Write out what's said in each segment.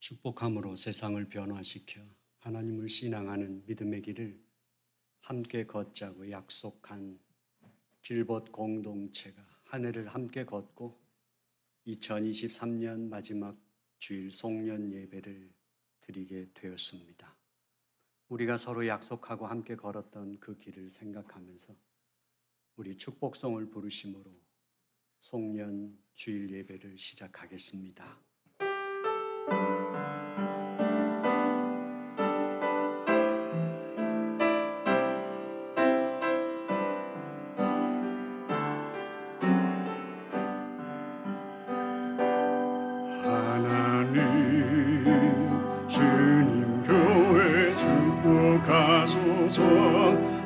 축복함으로 세상을 변화시켜 하나님을 신앙하는 믿음의 길을 함께 걷자고 약속한 길벗 공동체가 한 해를 함께 걷고 2023년 마지막 주일 송년 예배를 드리게 되었습니다. 우리가 서로 약속하고 함께 걸었던 그 길을 생각하면서 우리 축복송을 부르심으로 송년 주일 예배를 시작하겠습니다.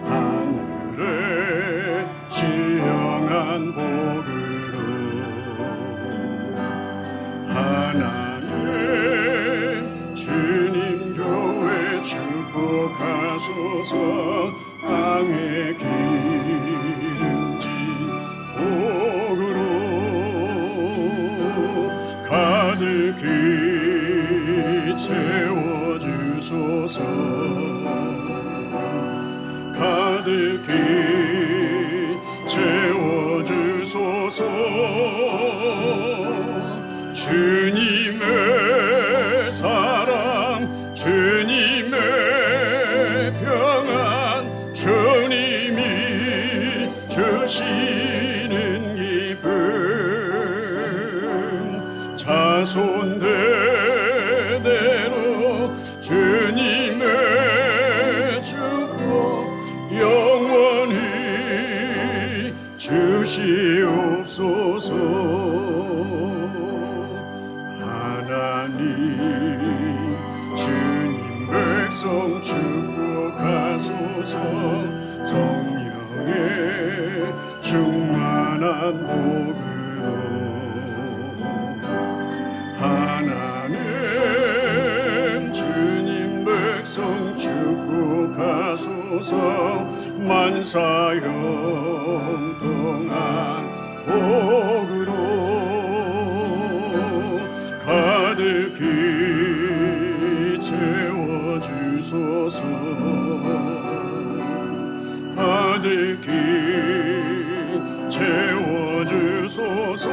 하늘의 신령한 복으로 하나님 주님 교회 축복하소서. 땅의 기름진 복으로 가득히 채워주소서. 가득히 채워주소서. 주님의 사랑, 주님의 평안, 주님이 주시는 기쁨, 자손 대대로 주님의 축복 영원히 주시옵소서. 하나님 주님 백성 축복하소서. 성령의 충만한 복으로 하나님 주님 백성 축복하소서. 만사형 동안 복으로 가득히 채워주소서. 가득히 채워주소서.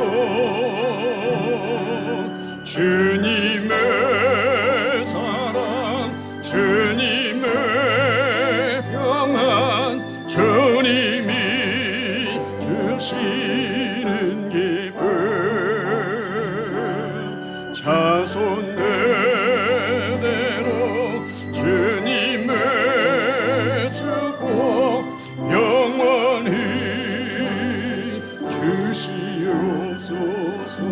주님의 사랑, 주님의 평안, 주님이 주시는 기쁨, 자손 대대로 주님의 축복 영원히 주시옵소서.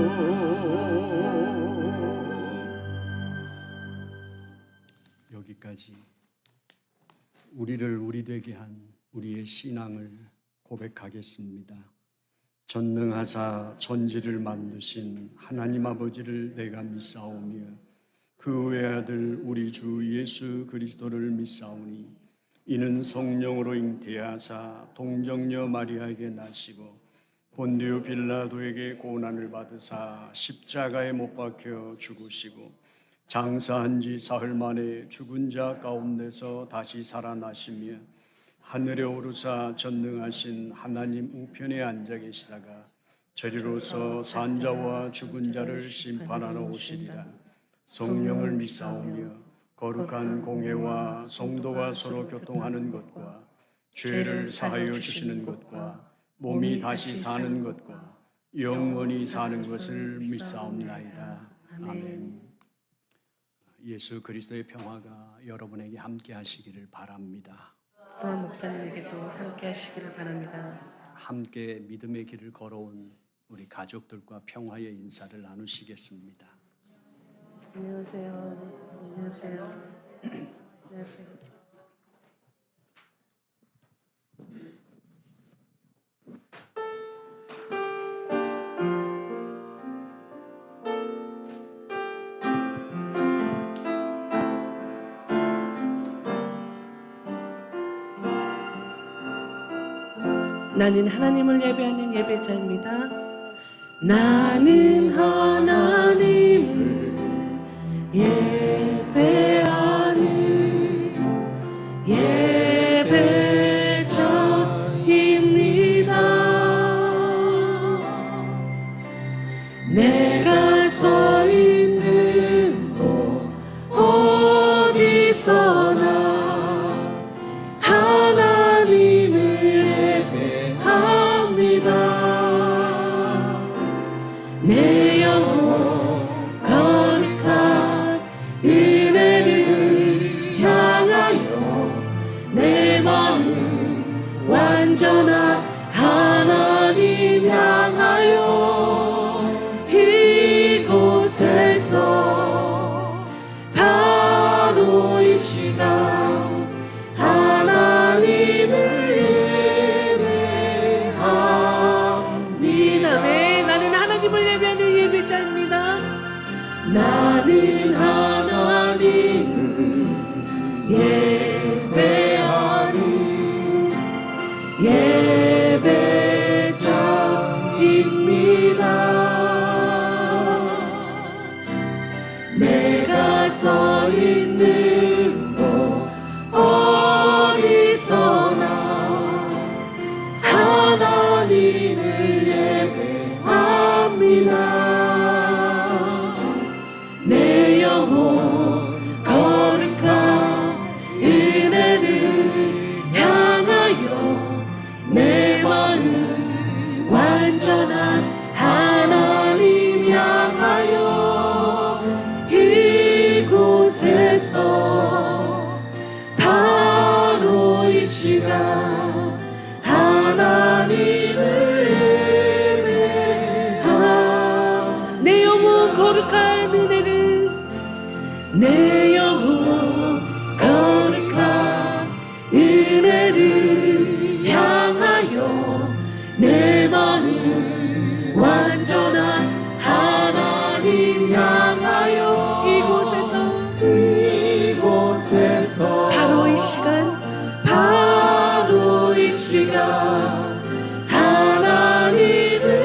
여기까지 우리를 우리 되게 한 우리의 신앙을 고백하겠습니다. 전능하사 천지를 만드신 하나님 아버지를 내가 믿사오며 그 외아들 우리 주 예수 그리스도를 믿사오니 이는 성령으로 잉태하사 동정녀 마리아에게 나시고 본디오 빌라도에게 고난을 받으사 십자가에 못 박혀 죽으시고 장사한 지 사흘 만에 죽은 자 가운데서 다시 살아나시며 하늘에 오르사 전능하신 하나님 우편에 앉아 계시다가 저리로서 산자와 죽은 자를 심판하러 오시리라. 성령을 믿사오며 거룩한 공회와 성도가 서로 교통하는 것과 죄를 사하여 주시는 것과 몸이 다시 사는 것과 영원히 사는 것을 믿사옵나이다. 아멘. 예수 그리스도의 평화가 여러분에게 함께 하시기를 바랍니다. 또한 목사님에게도 함께 하시기를 바랍니다. 함께 믿음의 길을 걸어온 우리 가족들과 평화의 인사를 나누시겠습니다. 안녕하세요. 안녕하세요. 안녕하세요. 나는 하나님을 예배하는 예배자입니다. 나는 하나님을 예배하는 예배자입니다. 내가 서 있는 곳 어디서나 하나님을 예배합니다. 내 영혼 거룩한 은혜를 향하여 내 마음 완전한 하나님 향하여 이곳에서 바로 이 시간 하나님을 예배합니다. 네, 나는 하나님을 예배하는 예배자입니다. 나는 하나님을 예배하는 예배자입니다. 내가 서 있는 곳 어디서나 하나님을 예배합니다. 내 영혼 거룩한 은혜를 향하여 내 마음 완전한 하나님 향하여 이곳에서 바로 이 시간 하나님을 예배하 내 영혼 거룩한 은혜를 내 영혼 거룩한 은혜를 향하여 내 마음 완전한 하나님 향하여 이곳에서 바로 이 시간 바로 이 시간 하나님을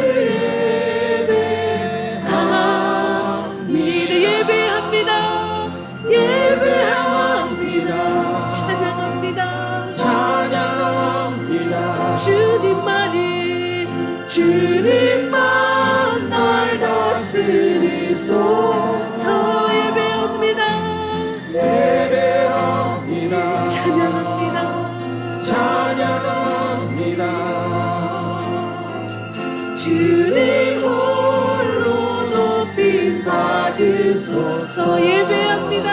예배합니다. 예배합니다. 찬양합니다. 찬양합니다. 주님만 날 다스리소서. 예배합니다. 예배합니다. 찬양합니다. 찬양합니다. 주님 홀로 높임 받으소서. 예배합니다.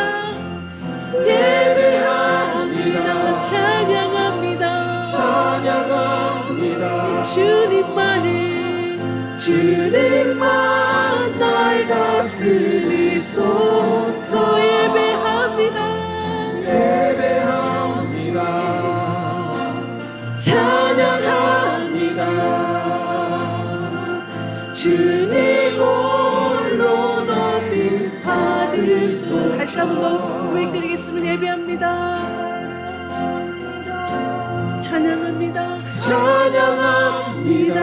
예배합니다. 찬양합니다. 찬양합니다. 주님만 날 다스리소서. 예배합니다. 예배합니다. 찬양합니다. 주님 홀로 높임 받으소서. 다시 한 번 더 고백드리겠습니다. 예배합니다. 찬양합니다. 찬양합니다.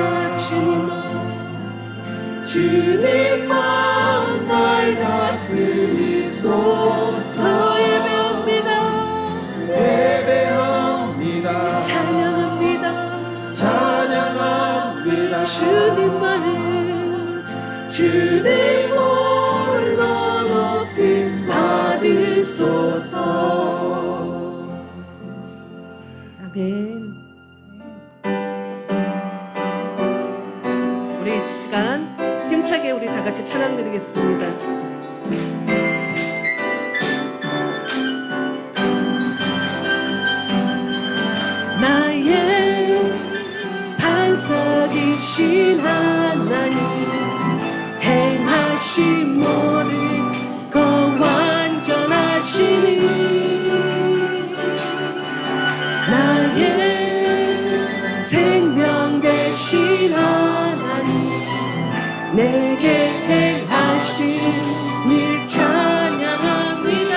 주님만 날 다스리소서. 예배합니다. 예배합니다. 찬양합니다. 찬양합니다. 주님 홀로 높임 받으소서. 아멘. 우리 이 시간 힘차게 우리 다 같이 찬양 드리겠습니다. 나의 반석이신 하나님, 행하신 모든 것 완전하시니 나의 생명 되신 하나님, 내게 행하신 일 찬양합니다.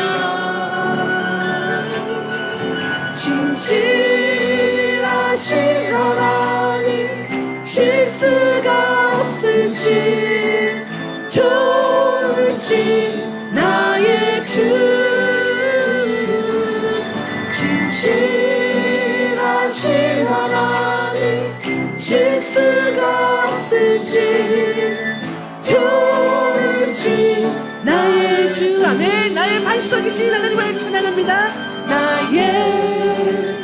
진실하신 하나님, 실수가 없으신 좋으신 나의 나의 주 진실하신 하나님 실수가 없으신 좋으신 나의 주 아멘. 나의 반석이신 하나님을 찬양합니다. 나의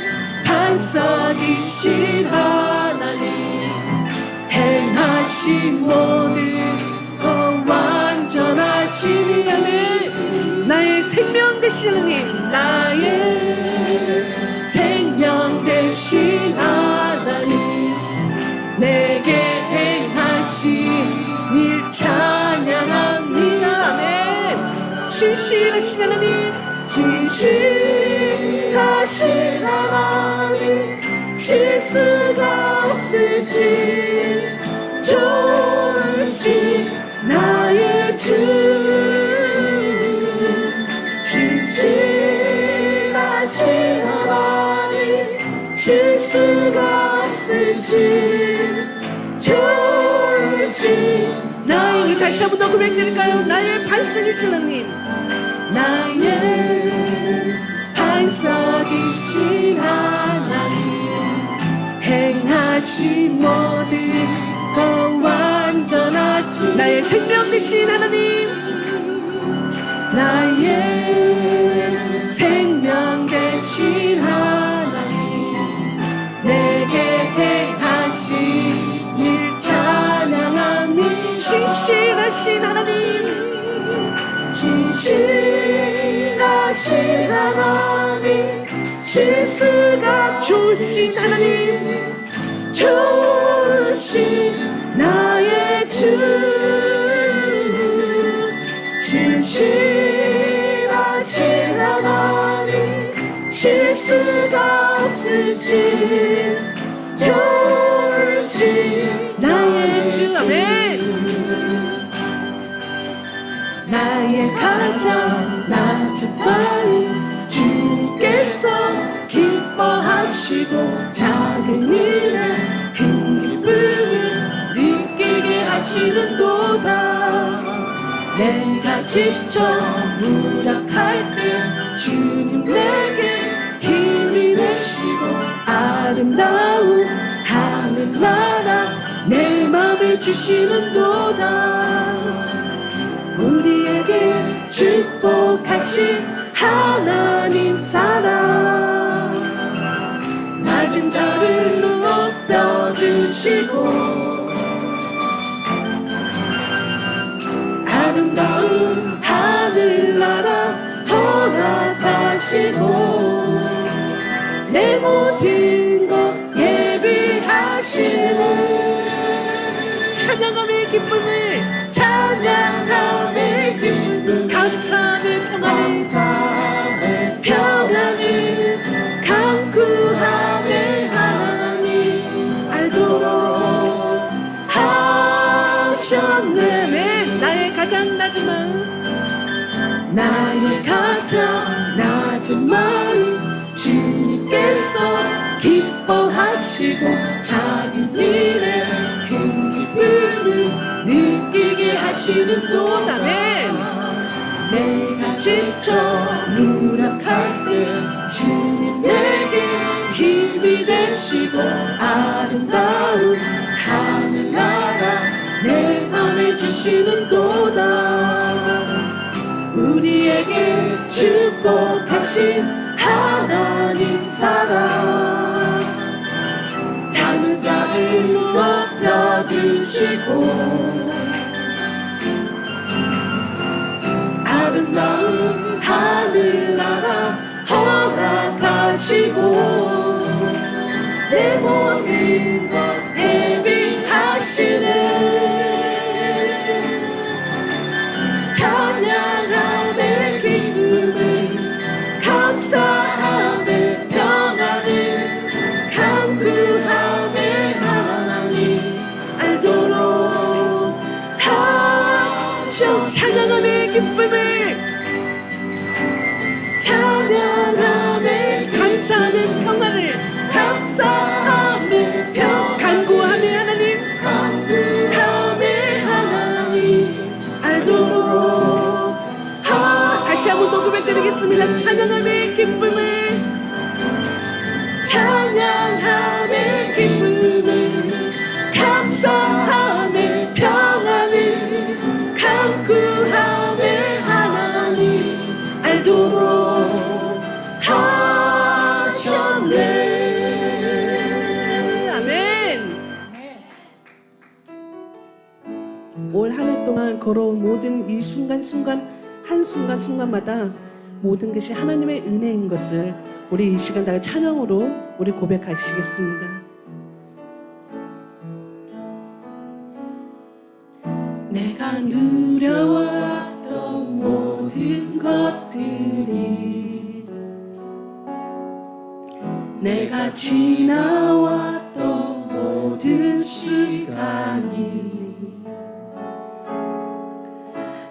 반석이신 하나님 행하신 모든 완전하시니 아멘. 나의 생명 되신 하나님 나의 생명 되신 하나님 내게 행하신 일 찬양합니다 아멘. 진실하신 하나님 진실하신 하나님 실수가 없으신 좋으신 나의 주 진실하신 하나님 실수가 없으신 좋으신 나의 다시 한 번 더 고백드릴까요? 나의 반석이신 하나님 나의 반석이신 하나님 행하신 모든 것 완전하신 나의 생명 되신 하나님 나의 생명 되신 하나님 내게 행하신 일 찬양합니다. 진실하신 하나님 진실하신 하나님 실수가 좋으신 하나님 좋으신 나의 주 진실하신 하나님 실수가 없으신 좋으신 나의 주 아멘. 나의 가장 낮은 마음 주님께서 기뻐하시고 작은 일에 큰 기쁨을 느끼게 하시는도다. 내가 직접 무력할 때 주님 내게 힘이 되시고 아름다운 하늘나라 내 맘에 주시는도다. 우리에게 축복하신 하나님 사랑 낮은 자를 높여주시고 아름다운 하늘나라 허락하시고 내 모든 것 예비하시는 찬양함의 기쁨을 찬양함의 기쁨 감사함의 평안을 강구함의 하나님 알도록 하셨네. 나의 가장 낮은 마음 나의 가장 낮은 마음 주님께서 기뻐하시고 작은 일에 큰 기쁨을 느끼게 하시는도다네. 내가 직접 무력할 때 주님 내게 힘이 되시고 아름다운 하늘나라 내 맘에 주시는도다. 우리에게 축복하신 하나님 사랑 작은 자를 높여주시고 아름다운 하늘나라 허락하시고 내 모든 것 예비하시네. 찬양함의 기쁨을 감사함의 평안을 강구함의 하나님 알도록 하셔. 찬양함의 기쁨을 찬양함의 감사함의 평안을 감사함의 간구함의 하나님 알도록 다시 한번 더 시작 찬양함의 기쁨을 찬양함의 기쁨을 감사함의 평안을 간구함의 하나님 알도록 하셨네. 아멘. 올 한 해 동안 걸어온 모든 이 순간순간 한순간순간마다 모든 것이 하나님의 은혜인 것을 우리 이 시간 다 찬양으로 우리 고백하시겠습니다. 내가 누려왔던 모든 것들이 내가 지나왔던 모든 시간이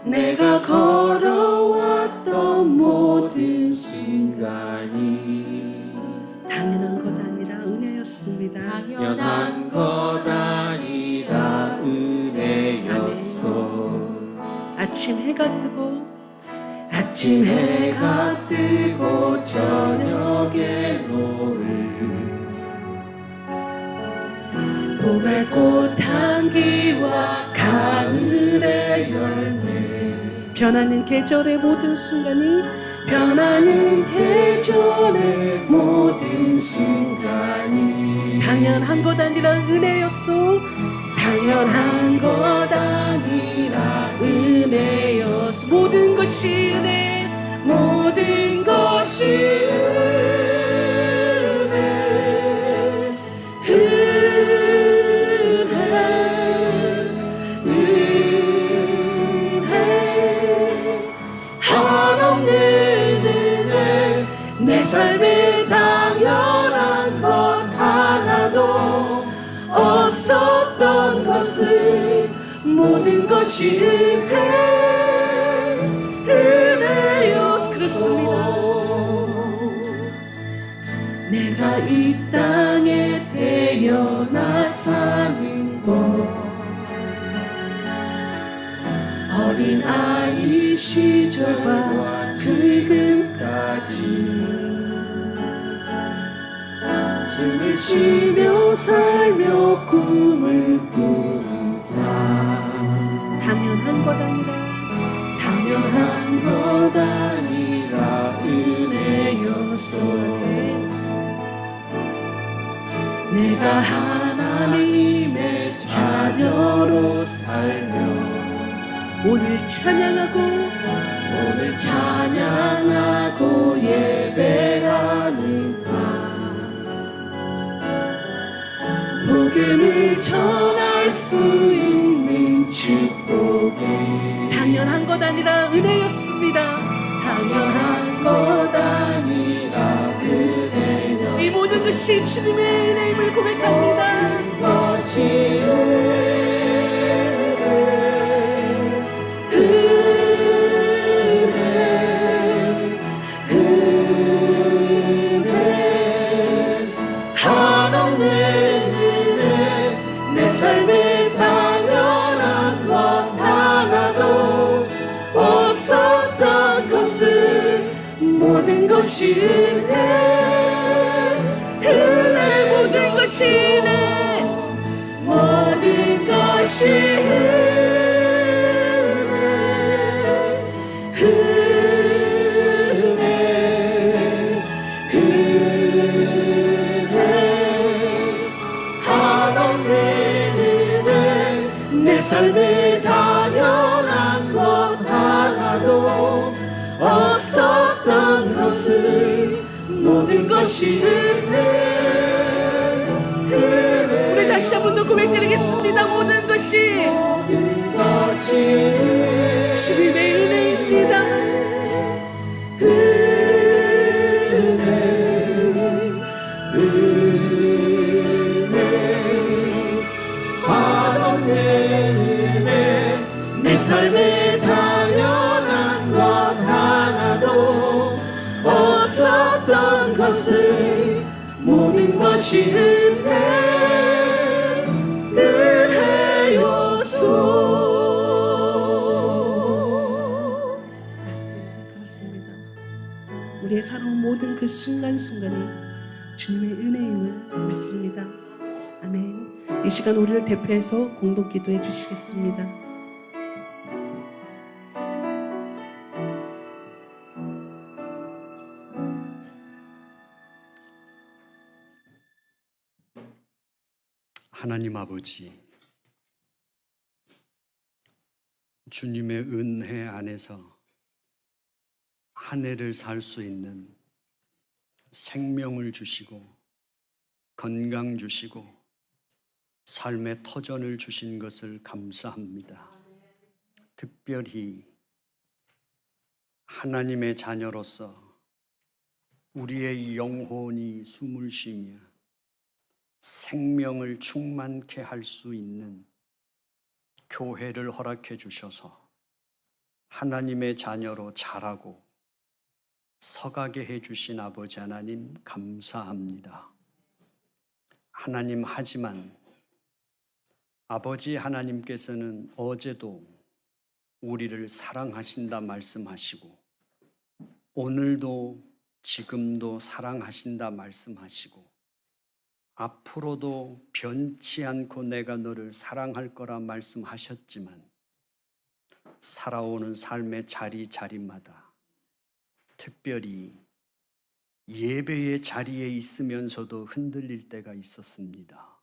내가 걸어왔던 모든 순간이 당연한 것 아니라 은혜였습니다. 당연한 것 아니라 은혜였어. 아침 해가 뜨고 아침 해가 뜨고 저녁에 노을 봄의 꽃향기와 가을의 열매 변하는 계절의 모든 순간이 변하는 계절의 모든 순간이 당연한 것 아니라 은혜였소. 당연한 것 아니라 은혜였소. 모든 것이 은혜 모든 것이 내 삶에 당연한 것 하나도 없었던 것을 모든 것이 은혜였어. 그렇습니다. 내가 이 땅에 태어나 사는 것 어린 아이 시절과 지금까지 숨을 쉬며 살며 꿈을 꾸는 삶 당연한 것 아니라 당연한 것 아니라 은혜였어. 내가 하나님의 자녀로 살며 오늘 찬양하고 예배하는 삶 복음을 전할 수 있는 축복이 당연한 것 아니라 은혜였습니다. 당연한 것 아니라 은혜였어. 이 모든 것이 주님의 은혜임을 고백합니다. 것이 내 삶에 당연한 것 하나도 없었던 것을 모든 것이 은혜 모든 것이 은혜 모든 것이 내 삶에 당연한 것 하나도 없었던 것을 모든 것이 우리 다시 한 번 더 고백드리겠습니다. 모든 것이 주님의 은혜입니다. 내 삶에 당연한 것 하나도 없었던 것을 모든 것이 은혜였소. 맞습니다. 그렇습니다. 모든 그 순간순간이 주님의 은혜임을 믿습니다. 아멘. 이 시간 우리를 대표해서 공동 기도해 주시겠습니다. 하나님 아버지, 주님의 은혜 안에서 한 해를 살 수 있는 생명을 주시고 건강 주시고 삶의 터전을 주신 것을 감사합니다. 특별히 하나님의 자녀로서 우리의 영혼이 숨을 쉬며 생명을 충만케 할 수 있는 교회를 허락해 주셔서 하나님의 자녀로 자라고 서가게 해 주신 아버지 하나님 감사합니다. 하나님, 하지만 아버지 하나님께서는 어제도 우리를 사랑하신다 말씀하시고 오늘도 지금도 사랑하신다 말씀하시고 앞으로도 변치 않고 내가 너를 사랑할 거라 말씀하셨지만 살아오는 삶의 자리마다 특별히 예배의 자리에 있으면서도 흔들릴 때가 있었습니다.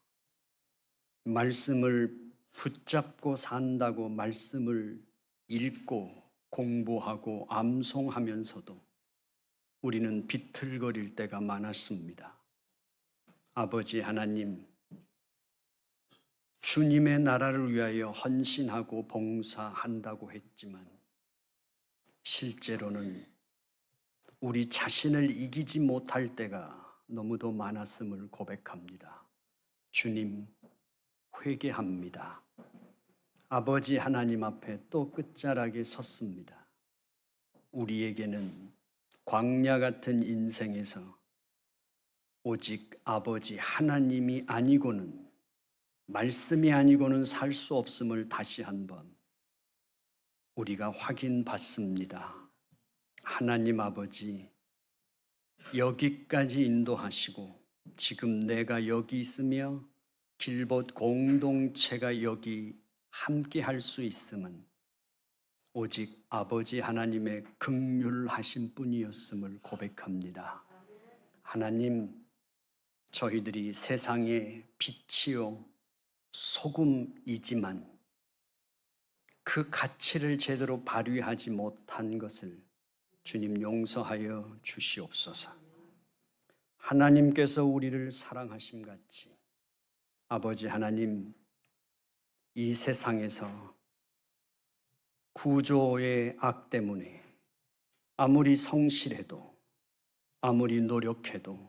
말씀을 붙잡고 산다고 말씀을 읽고 공부하고 암송하면서도 우리는 비틀거릴 때가 많았습니다. 아버지 하나님, 주님의 나라를 위하여 헌신하고 봉사한다고 했지만 실제로는 우리 자신을 이기지 못할 때가 너무도 많았음을 고백합니다. 주님, 회개합니다. 아버지 하나님 앞에 또 끝자락에 섰습니다. 우리에게는 광야 같은 인생에서 오직 아버지 하나님이 아니고는, 말씀이 아니고는 살 수 없음을 다시 한번 우리가 확인받습니다. 하나님 아버지, 여기까지 인도하시고 지금 내가 여기 있으며 길벗 공동체가 여기 함께 할 수 있음은 오직 아버지 하나님의 긍휼하신 뿐이었음을 고백합니다. 하나님, 저희들이 세상의 빛이요 소금이지만 그 가치를 제대로 발휘하지 못한 것을 주님 용서하여 주시옵소서. 하나님께서 우리를 사랑하심 같이 아버지 하나님, 이 세상에서 구조의 악 때문에 아무리 성실해도 아무리 노력해도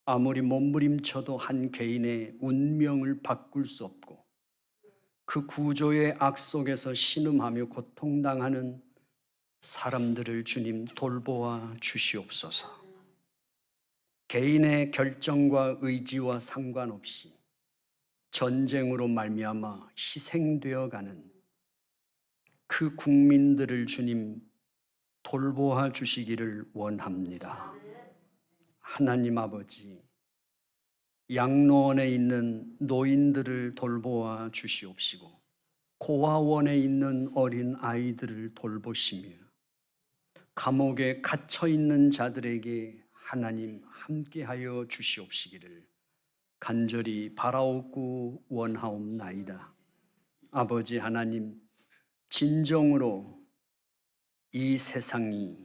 아무리 몸부림쳐도 한 개인의 운명을 바꿀 수 없고 그 구조의 악 속에서 신음하며 고통당하는 사람들을 주님 돌보아 주시옵소서. 개인의 결정과 의지와 상관없이 전쟁으로 말미암아 희생되어 가는 그 국민들을 주님 돌보아 주시기를 원합니다. 하나님 아버지, 양로원에 있는 노인들을 돌보아 주시옵시고 고아원에 있는 어린 아이들을 돌보시며 감옥에 갇혀 있는 자들에게 하나님 함께하여 주시옵시기를 간절히 바라옵고 원하옵나이다. 아버지 하나님, 진정으로 이 세상이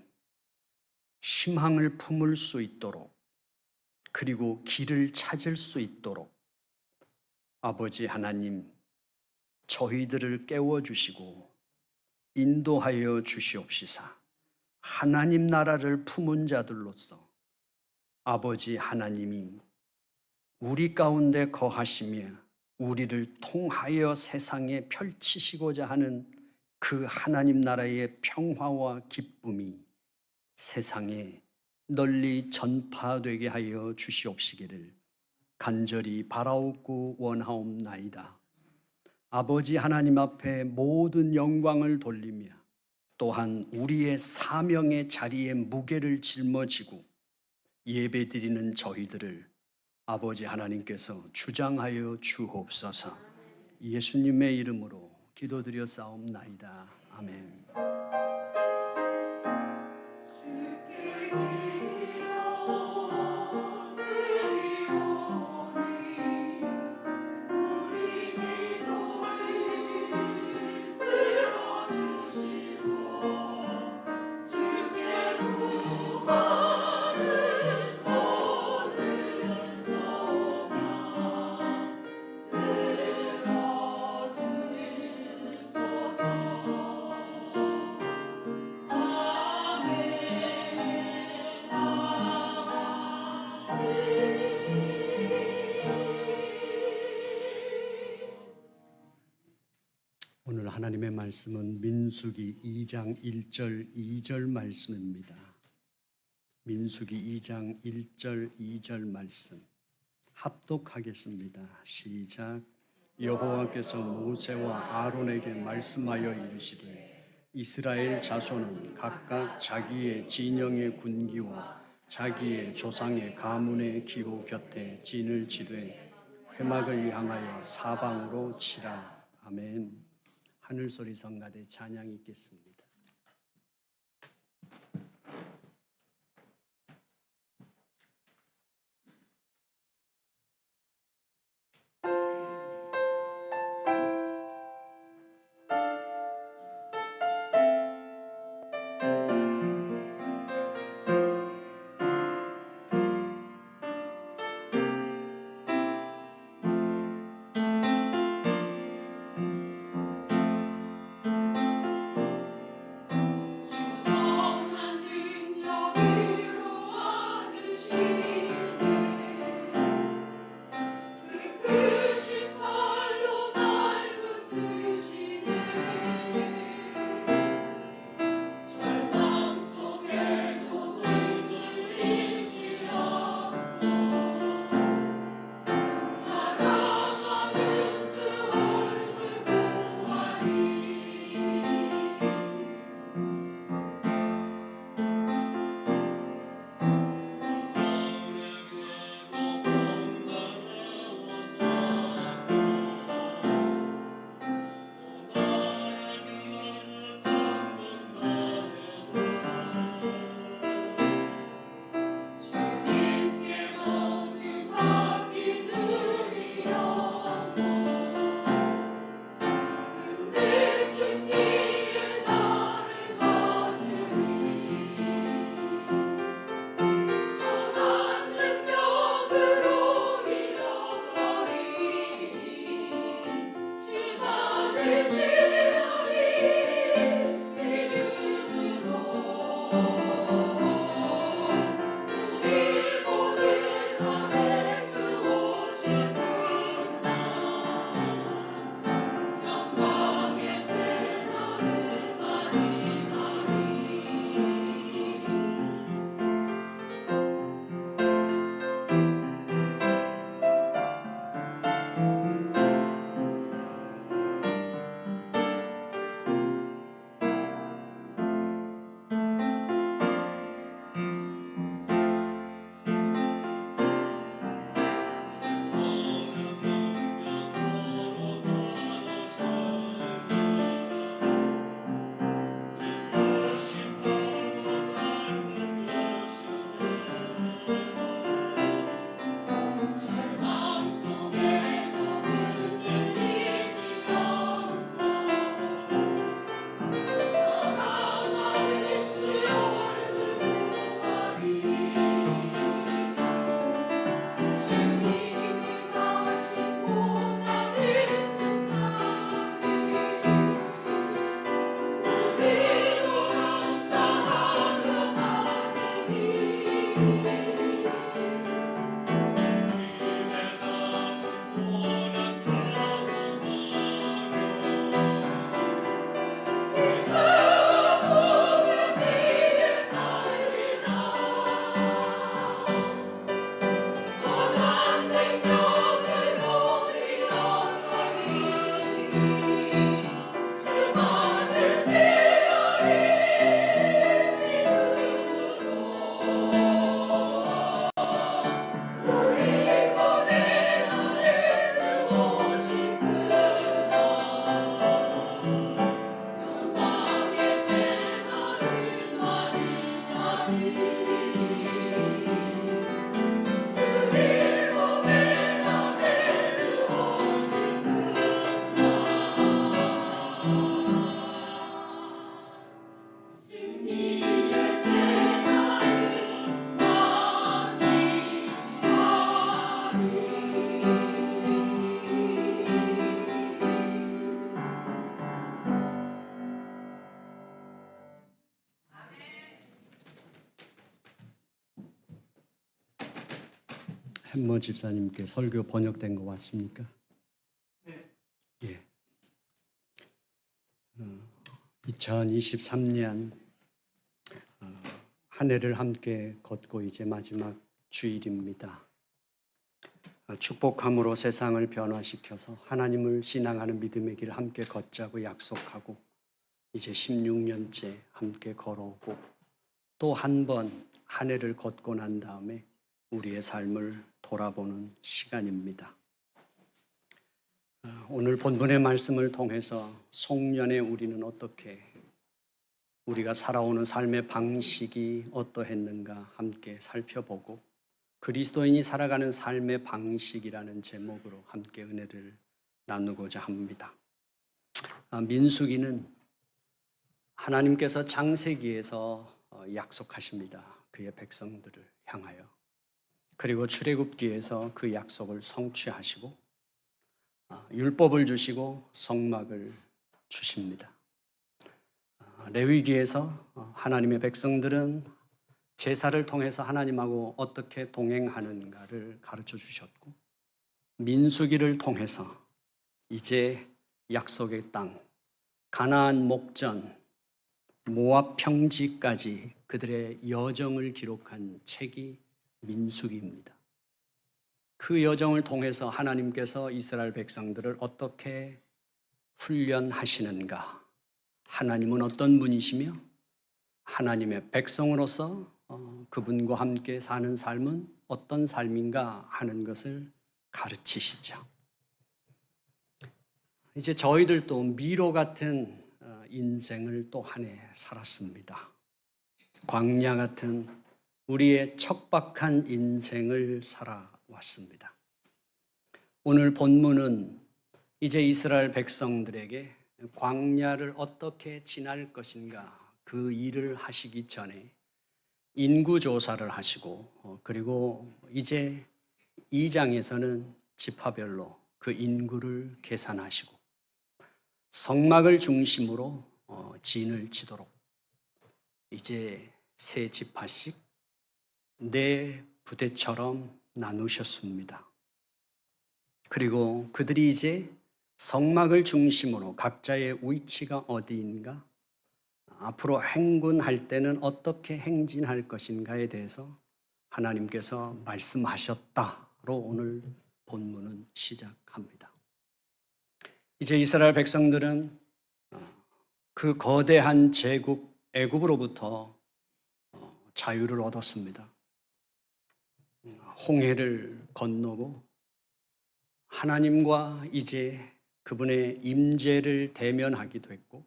희망을 품을 수 있도록 그리고 길을 찾을 수 있도록 아버지 하나님, 저희들을 깨워주시고 인도하여 주시옵시사. 하나님 나라를 품은 자들로서 아버지 하나님이 우리 가운데 거하시며 우리를 통하여 세상에 펼치시고자 하는 그 하나님 나라의 평화와 기쁨이 세상에 널리 전파되게 하여 주시옵시기를 간절히 바라옵고 원하옵나이다. 아버지 하나님 앞에 모든 영광을 돌리며 또한 우리의 사명의 자리에 무게를 짊어지고 예배드리는 저희들을 아버지 하나님께서 주장하여 주옵소서. 예수님의 이름으로 기도드려 싸움나이다. 아멘. 오늘 하나님의 말씀은 민수기 2장 1절 2절 말씀입니다. 민수기 2장 1절 2절 말씀 합독하겠습니다. 시작. 여호와께서 모세와 아론에게 말씀하여 이르시되 이스라엘 자손은 각각 자기의 진영의 군기와 자기의 조상의 가문의 기호 곁에 진을 치되 회막을 향하여 사방으로 치라. 아멘. 하늘소리 성가대 찬양이 있겠습니다. 햄머 집사님께 설교 번역된 거 왔습니까? 네. 예. 2023년 한 해를 함께 걷고 이제 마지막 주일입니다. 축복함으로 세상을 변화시켜서 하나님을 신앙하는 믿음의 길 함께 걷자고 약속하고 이제 16년째 함께 걸어오고 또 한 번 한 해를 걷고 난 다음에 우리의 삶을 돌아보는 시간입니다. 오늘 본문의 말씀을 통해서 송년회 우리는 어떻게 우리가 살아오는 삶의 방식이 어떠했는가 함께 살펴보고 그리스도인이 살아가는 삶의 방식이라는 제목으로 함께 은혜를 나누고자 합니다. 민수기는 하나님께서 창세기에서 약속하십니다. 그의 백성들을 향하여. 그리고 출애굽기에서 그 약속을 성취하시고 율법을 주시고 성막을 주십니다. 레위기에서 하나님의 백성들은 제사를 통해서 하나님하고 어떻게 동행하는가를 가르쳐 주셨고 민수기를 통해서 이제 약속의 땅, 가나안 목전, 모압 평지까지 그들의 여정을 기록한 책이 민수기입니다. 그 여정을 통해서 하나님께서 이스라엘 백성들을 어떻게 훈련하시는가, 하나님은 어떤 분이시며 하나님의 백성으로서 그분과 함께 사는 삶은 어떤 삶인가 하는 것을 가르치시죠. 이제 저희들도 미로 같은 인생을 또 한 해 살았습니다. 광야 같은 우리의 척박한 인생을 살아왔습니다. 오늘 본문은 이제 이스라엘 백성들에게 광야를 어떻게 지날 것인가 그 일을 하시기 전에 인구조사를 하시고 그리고 이제 2장에서는 지파별로 그 인구를 계산하시고 성막을 중심으로 진을 치도록 이제 세 지파씩 네 부대처럼 나누셨습니다. 그리고 그들이 이제 성막을 중심으로 각자의 위치가 어디인가, 앞으로 행군할 때는 어떻게 행진할 것인가에 대해서 하나님께서 말씀하셨다로 오늘 본문은 시작합니다. 이제 이스라엘 백성들은 그 거대한 제국 애굽으로부터 자유를 얻었습니다. 홍해를 건너고 하나님과 이제 그분의 임재를 대면하기도 했고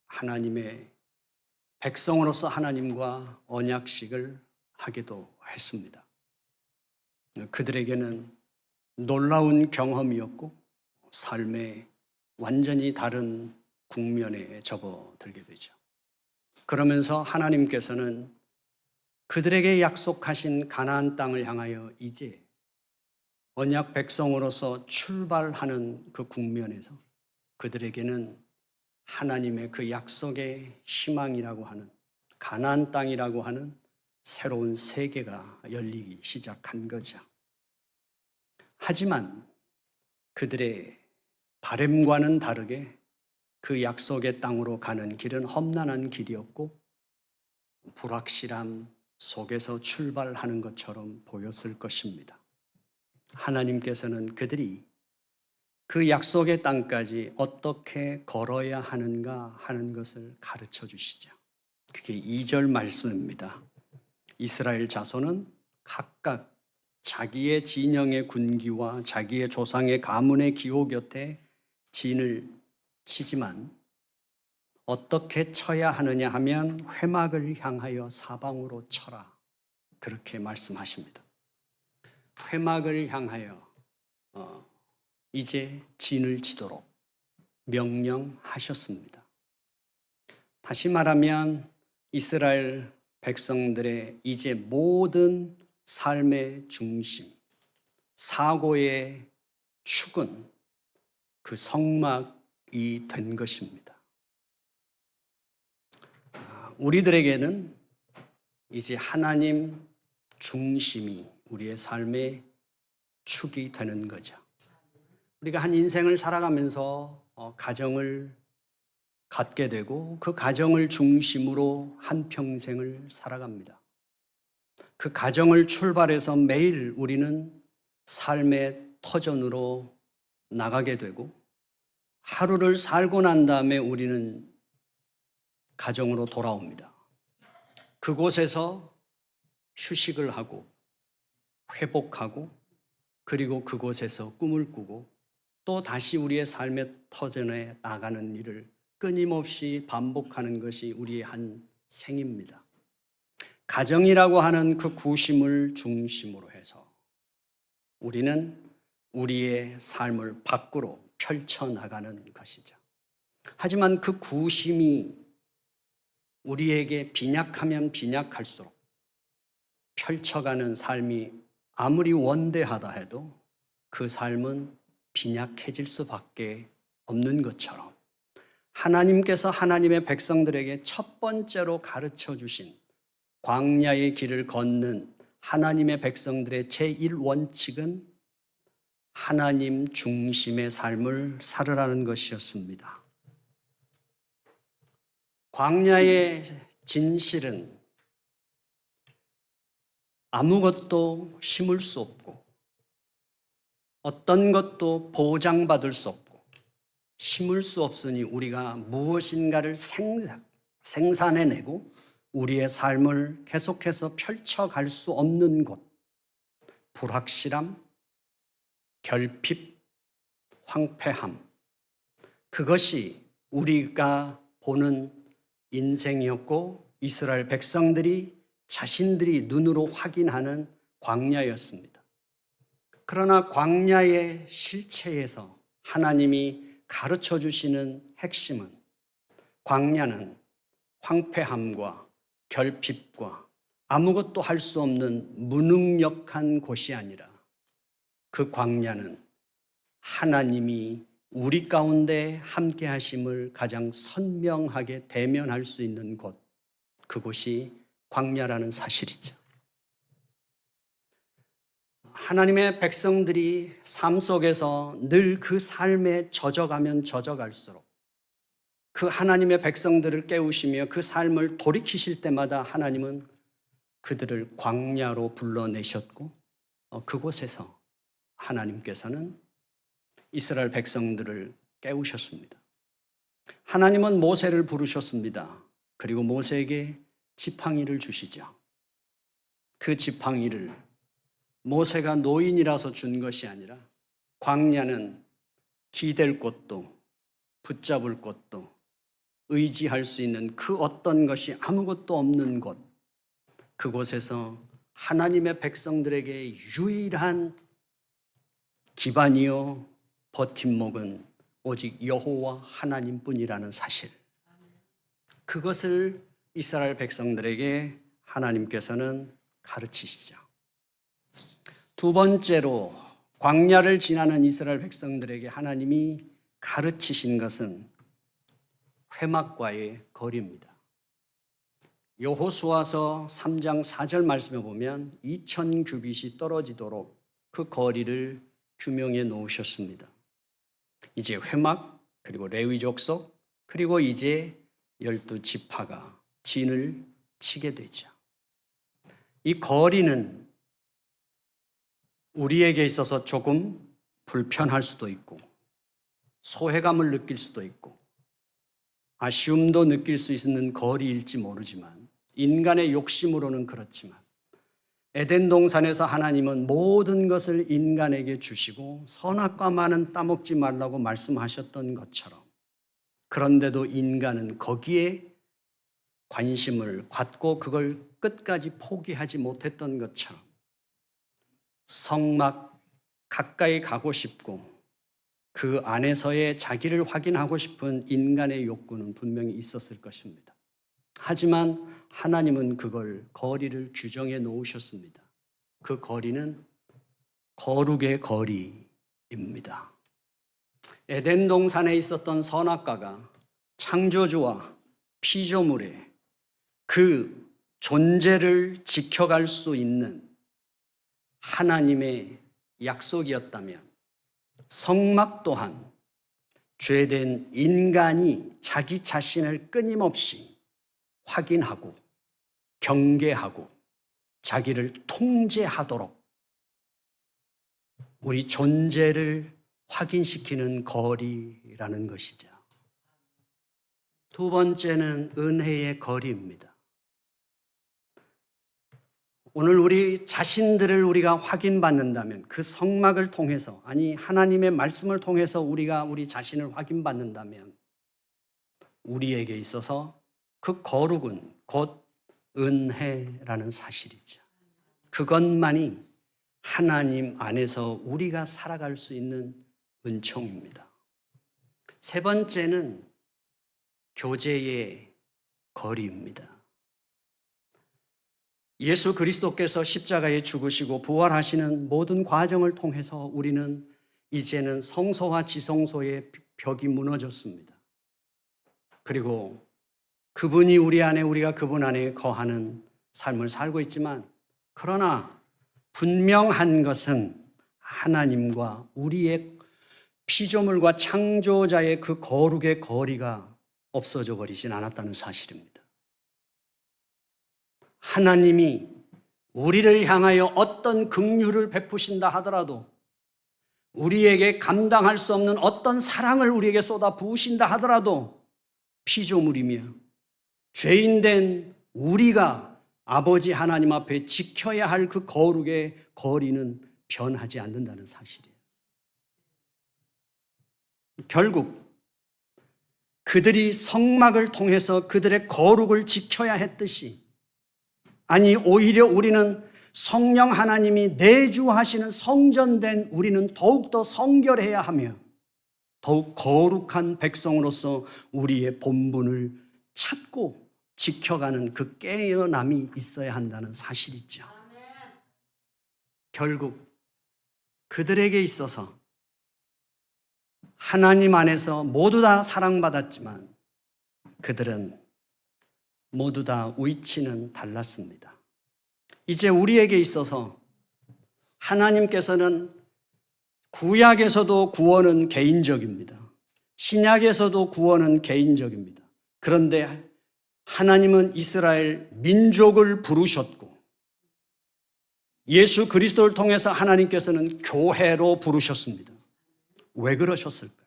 하나님의 백성으로서 하나님과 언약식을 하기도 했습니다. 그들에게는 놀라운 경험이었고 삶의 완전히 다른 국면에 접어들게 되죠. 그러면서 하나님께서는 그들에게 약속하신 가나안 땅을 향하여 이제 언약 백성으로서 출발하는 그 국면에서 그들에게는 하나님의 그 약속의 희망이라고 하는 가나안 땅이라고 하는 새로운 세계가 열리기 시작한 거죠. 하지만 그들의 바람과는 다르게 그 약속의 땅으로 가는 길은 험난한 길이었고 불확실함 속에서 출발하는 것처럼 보였을 것입니다. 하나님께서는 그들이 그 약속의 땅까지 어떻게 걸어야 하는가 하는 것을 가르쳐 주시죠. 그게 2절 말씀입니다. 이스라엘 자손은 각각 자기의 진영의 군기와 자기의 조상의 가문의 기호 곁에 진을 치지만 어떻게 쳐야 하느냐 하면 회막을 향하여 사방으로 쳐라. 그렇게 말씀하십니다. 회막을 향하여 이제 진을 치도록 명령하셨습니다. 다시 말하면 이스라엘 백성들의 이제 모든 삶의 중심, 사고의 축은 그 성막이 된 것입니다. 우리들에게는 이제 하나님 중심이 우리의 삶의 축이 되는 거죠. 우리가 한 인생을 살아가면서 가정을 갖게 되고 그 가정을 중심으로 한 평생을 살아갑니다. 그 가정을 출발해서 매일 우리는 삶의 터전으로 나가게 되고 하루를 살고 난 다음에 우리는 가정으로 돌아옵니다. 그곳에서 휴식을 하고 회복하고 그리고 그곳에서 꿈을 꾸고 또 다시 우리의 삶의 터전에 나가는 일을 끊임없이 반복하는 것이 우리의 한 생입니다. 가정이라고 하는 그 구심을 중심으로 해서 우리는 우리의 삶을 밖으로 펼쳐나가는 것이죠. 하지만 그 구심이 우리에게 빈약하면 빈약할수록 펼쳐가는 삶이 아무리 원대하다 해도 그 삶은 빈약해질 수밖에 없는 것처럼 하나님께서 하나님의 백성들에게 첫 번째로 가르쳐 주신 광야의 길을 걷는 하나님의 백성들의 제1원칙은 하나님 중심의 삶을 살으라는 것이었습니다. 광야의 진실은 아무것도 심을 수 없고 어떤 것도 보장받을 수 없고 심을 수 없으니 우리가 무엇인가를 생산해내고 우리의 삶을 계속해서 펼쳐갈 수 없는 곳, 불확실함, 결핍, 황폐함, 그것이 우리가 보는 인생이었고 이스라엘 백성들이 자신들이 눈으로 확인하는 광야였습니다. 그러나 광야의 실체에서 하나님이 가르쳐 주시는 핵심은 광야는 황폐함과 결핍과 아무것도 할 수 없는 무능력한 곳이 아니라 그 광야는 하나님이 우리 가운데 함께 하심을 가장 선명하게 대면할 수 있는 곳, 그곳이 광야라는 사실이죠. 하나님의 백성들이 삶 속에서 늘 그 삶에 젖어가면 젖어갈수록 그 하나님의 백성들을 깨우시며 그 삶을 돌이키실 때마다 하나님은 그들을 광야로 불러내셨고 그곳에서 하나님께서는 이스라엘 백성들을 깨우셨습니다. 하나님은 모세를 부르셨습니다. 그리고 모세에게 지팡이를 주시죠. 그 지팡이를 모세가 노인이라서 준 것이 아니라 광야는 기댈 곳도 붙잡을 곳도 의지할 수 있는 그 어떤 것이 아무것도 없는 곳, 그곳에서 하나님의 백성들에게 유일한 기반이요 버팀목은 오직 여호와 하나님뿐이라는 사실, 그것을 이스라엘 백성들에게 하나님께서는 가르치시죠. 두 번째로 광야를 지나는 이스라엘 백성들에게 하나님이 가르치신 것은 회막과의 거리입니다. 여호수아서 3장 4절 말씀에 보면 2000규빗이 떨어지도록 그 거리를 규명해 놓으셨습니다. 이제 회막, 그리고 레위 족속, 그리고 이제 12지파가 진을 치게 되죠. 이 거리는 우리에게 있어서 조금 불편할 수도 있고 소외감을 느낄 수도 있고 아쉬움도 느낄 수 있는 거리일지 모르지만 인간의 욕심으로는 그렇지만 에덴 동산에서 하나님은 모든 것을 인간에게 주시고 선악과 많은 따먹지 말라고 말씀하셨던 것처럼, 그런데도 인간은 거기에 관심을 갖고 그걸 끝까지 포기하지 못했던 것처럼 성막 가까이 가고 싶고 그 안에서의 자기를 확인하고 싶은 인간의 욕구는 분명히 있었을 것입니다. 하지만 하나님은 그걸 거리를 규정해 놓으셨습니다. 그 거리는 거룩의 거리입니다. 에덴 동산에 있었던 선악과가 창조주와 피조물의 그 존재를 지켜갈 수 있는 하나님의 약속이었다면 성막 또한 죄된 인간이 자기 자신을 끊임없이 확인하고 경계하고 자기를 통제하도록 우리 존재를 확인시키는 거리라는 것이죠. 두 번째는 은혜의 거리입니다. 오늘 우리 자신들을 우리가 확인받는다면, 그 성막을 통해서, 아니 하나님의 말씀을 통해서 우리가 우리 자신을 확인받는다면 우리에게 있어서 그 거룩은 곧 은혜라는 사실이죠. 그것만이 하나님 안에서 우리가 살아갈 수 있는 은총입니다. 세 번째는 교제의 거리입니다. 예수 그리스도께서 십자가에 죽으시고 부활하시는 모든 과정을 통해서 우리는 이제는 성소와 지성소의 벽이 무너졌습니다. 그리고 그분이 우리 안에, 우리가 그분 안에 거하는 삶을 살고 있지만, 그러나 분명한 것은 하나님과 우리의 피조물과 창조자의 그 거룩의 거리가 없어져 버리진 않았다는 사실입니다. 하나님이 우리를 향하여 어떤 긍휼을 베푸신다 하더라도, 우리에게 감당할 수 없는 어떤 사랑을 우리에게 쏟아 부으신다 하더라도, 피조물이며 죄인된 우리가 아버지 하나님 앞에 지켜야 할 그 거룩의 거리는 변하지 않는다는 사실이에요. 결국 그들이 성막을 통해서 그들의 거룩을 지켜야 했듯이, 아니 오히려 우리는 성령 하나님이 내주하시는 성전된 우리는 더욱더 성결해야 하며 더욱 거룩한 백성으로서 우리의 본분을 찾고 지켜가는 그 깨어남이 있어야 한다는 사실이죠. 결국 그들에게 있어서 하나님 안에서 모두 다 사랑받았지만 그들은 모두 다 위치는 달랐습니다. 이제 우리에게 있어서 하나님께서는 구약에서도 구원은 개인적입니다. 신약에서도 구원은 개인적입니다. 그런데 하나님은 이스라엘 민족을 부르셨고 예수 그리스도를 통해서 하나님께서는 교회로 부르셨습니다. 왜 그러셨을까요?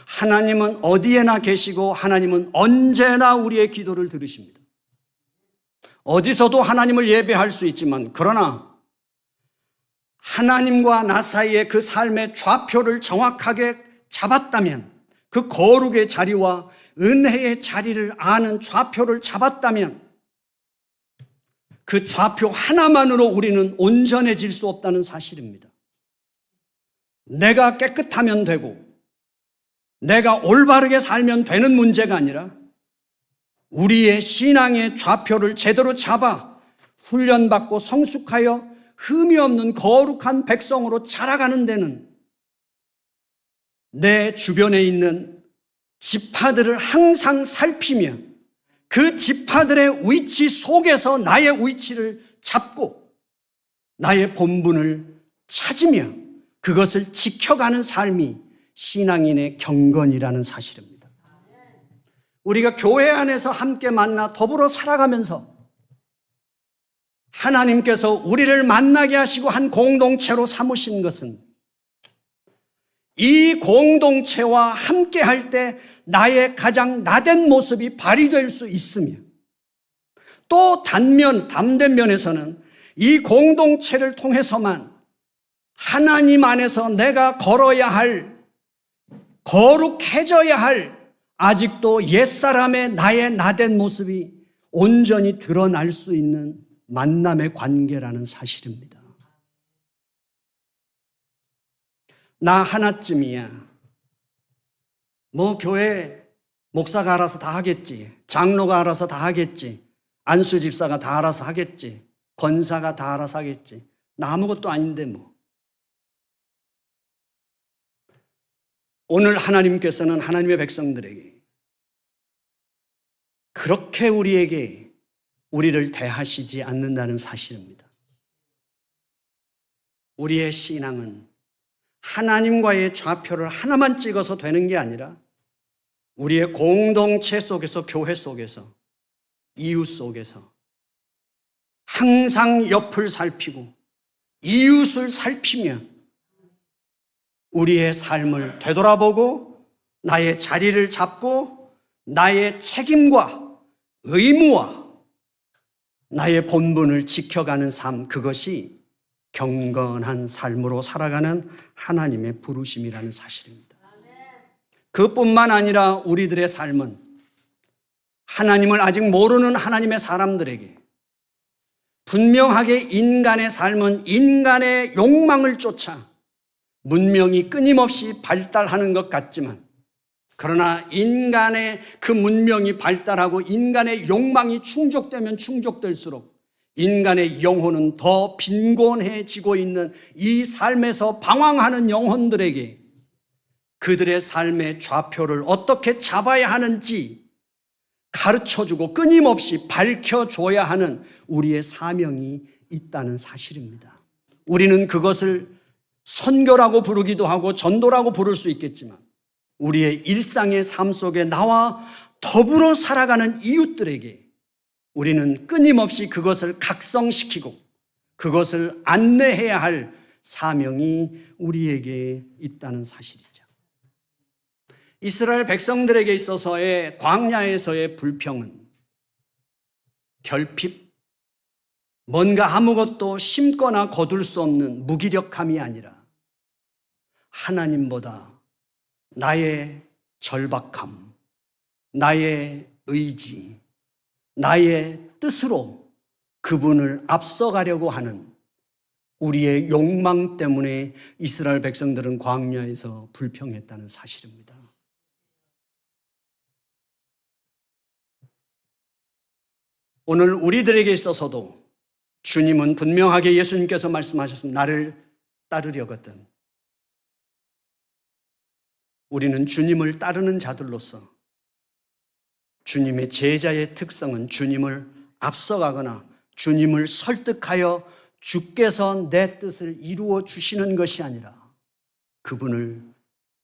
하나님은 어디에나 계시고 하나님은 언제나 우리의 기도를 들으십니다. 어디서도 하나님을 예배할 수 있지만, 그러나 하나님과 나 사이의 그 삶의 좌표를 정확하게 잡았다면, 그 거룩의 자리와 은혜의 자리를 아는 좌표를 잡았다면, 그 좌표 하나만으로 우리는 온전해질 수 없다는 사실입니다. 내가 깨끗하면 되고 내가 올바르게 살면 되는 문제가 아니라 우리의 신앙의 좌표를 제대로 잡아 훈련받고 성숙하여 흠이 없는 거룩한 백성으로 자라가는 데는 내 주변에 있는 지파들을 항상 살피며 그 지파들의 위치 속에서 나의 위치를 잡고 나의 본분을 찾으며 그것을 지켜가는 삶이 신앙인의 경건이라는 사실입니다. 우리가 교회 안에서 함께 만나 더불어 살아가면서 하나님께서 우리를 만나게 하시고 한 공동체로 삼으신 것은 이 공동체와 함께 할 때 나의 가장 나된 모습이 발휘될 수 있으며, 또 담된 면에서는 이 공동체를 통해서만 하나님 안에서 내가 걸어야 할, 거룩해져야 할 아직도 옛사람의 나의 나된 모습이 온전히 드러날 수 있는 만남의 관계라는 사실입니다. 나 하나쯤이야. 뭐 교회 목사가 알아서 다 하겠지, 장로가 알아서 다 하겠지, 안수 집사가 다 알아서 하겠지, 권사가 다 알아서 하겠지, 나 아무것도 아닌데 뭐. 오늘 하나님께서는 하나님의 백성들에게 그렇게 우리를 대하시지 않는다는 사실입니다. 우리의 신앙은 하나님과의 좌표를 하나만 찍어서 되는 게 아니라 우리의 공동체 속에서, 교회 속에서, 이웃 속에서 항상 옆을 살피고 이웃을 살피며 우리의 삶을 되돌아보고 나의 자리를 잡고 나의 책임과 의무와 나의 본분을 지켜가는 삶, 그것이 경건한 삶으로 살아가는 하나님의 부르심이라는 사실입니다. 그뿐만 아니라 우리들의 삶은 하나님을 아직 모르는 하나님의 사람들에게 분명하게 인간의 삶은 인간의 욕망을 쫓아 문명이 끊임없이 발달하는 것 같지만, 그러나 인간의 그 문명이 발달하고 인간의 욕망이 충족되면 충족될수록 인간의 영혼은 더 빈곤해지고 있는 이 삶에서 방황하는 영혼들에게 그들의 삶의 좌표를 어떻게 잡아야 하는지 가르쳐주고 끊임없이 밝혀줘야 하는 우리의 사명이 있다는 사실입니다. 우리는 그것을 선교라고 부르기도 하고 전도라고 부를 수 있겠지만, 우리의 일상의 삶 속에 나와 더불어 살아가는 이웃들에게 우리는 끊임없이 그것을 각성시키고 그것을 안내해야 할 사명이 우리에게 있다는 사실이죠. 이스라엘 백성들에게 있어서의 광야에서의 불평은 결핍, 뭔가 아무것도 심거나 거둘 수 없는 무기력함이 아니라 하나님보다 나의 절박함, 나의 의지, 나의 뜻으로 그분을 앞서가려고 하는 우리의 욕망 때문에 이스라엘 백성들은 광야에서 불평했다는 사실입니다. 오늘 우리들에게 있어서도 주님은 분명하게 예수님께서 말씀하셨습니다. 나를 따르려거든. 우리는 주님을 따르는 자들로서 주님의 제자의 특성은 주님을 앞서가거나 주님을 설득하여 주께서 내 뜻을 이루어 주시는 것이 아니라 그분을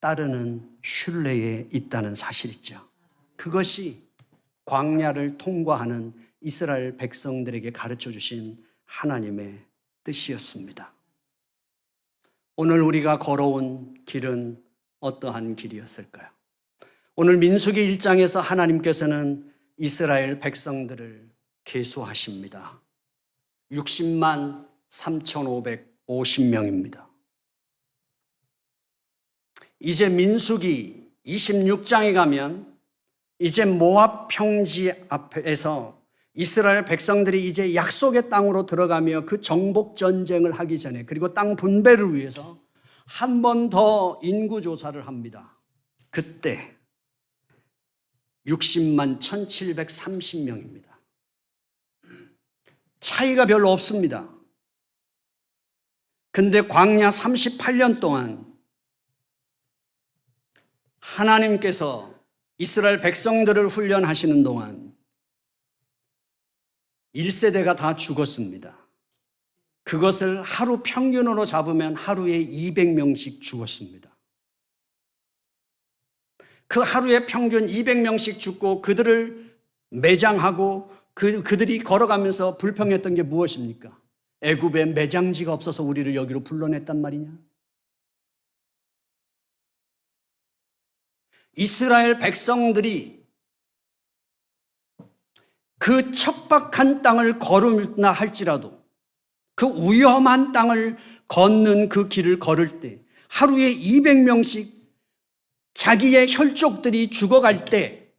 따르는 신뢰에 있다는 사실이죠. 그것이 광야를 통과하는 이스라엘 백성들에게 가르쳐 주신 하나님의 뜻이었습니다. 오늘 우리가 걸어온 길은 어떠한 길이었을까요? 오늘 민수기 1장에서 하나님께서는 이스라엘 백성들을 계수하십니다. 60만 3,550명입니다. 이제 민수기 26장에 가면 이제 모압 평지 앞에서 이스라엘 백성들이 이제 약속의 땅으로 들어가며 그 정복 전쟁을 하기 전에, 그리고 땅 분배를 위해서 한 번 더 인구 조사를 합니다. 그때 60만 1,730명입니다. 차이가 별로 없습니다. 근데 광야 38년 동안 하나님께서 이스라엘 백성들을 훈련하시는 동안 1세대가 다 죽었습니다. 그것을 하루 평균으로 잡으면 하루에 200명씩 죽었습니다. 그 하루에 평균 200명씩 죽고 그들을 매장하고 그들이 걸어가면서 불평했던 게 무엇입니까? 애굽에 매장지가 없어서 우리를 여기로 불러냈단 말이냐? 이스라엘 백성들이 그 척박한 땅을 걸으나 할지라도 그 위험한 땅을 걷는 그 길을 걸을 때 하루에 200명씩 자기의 혈족들이 죽어갈 때,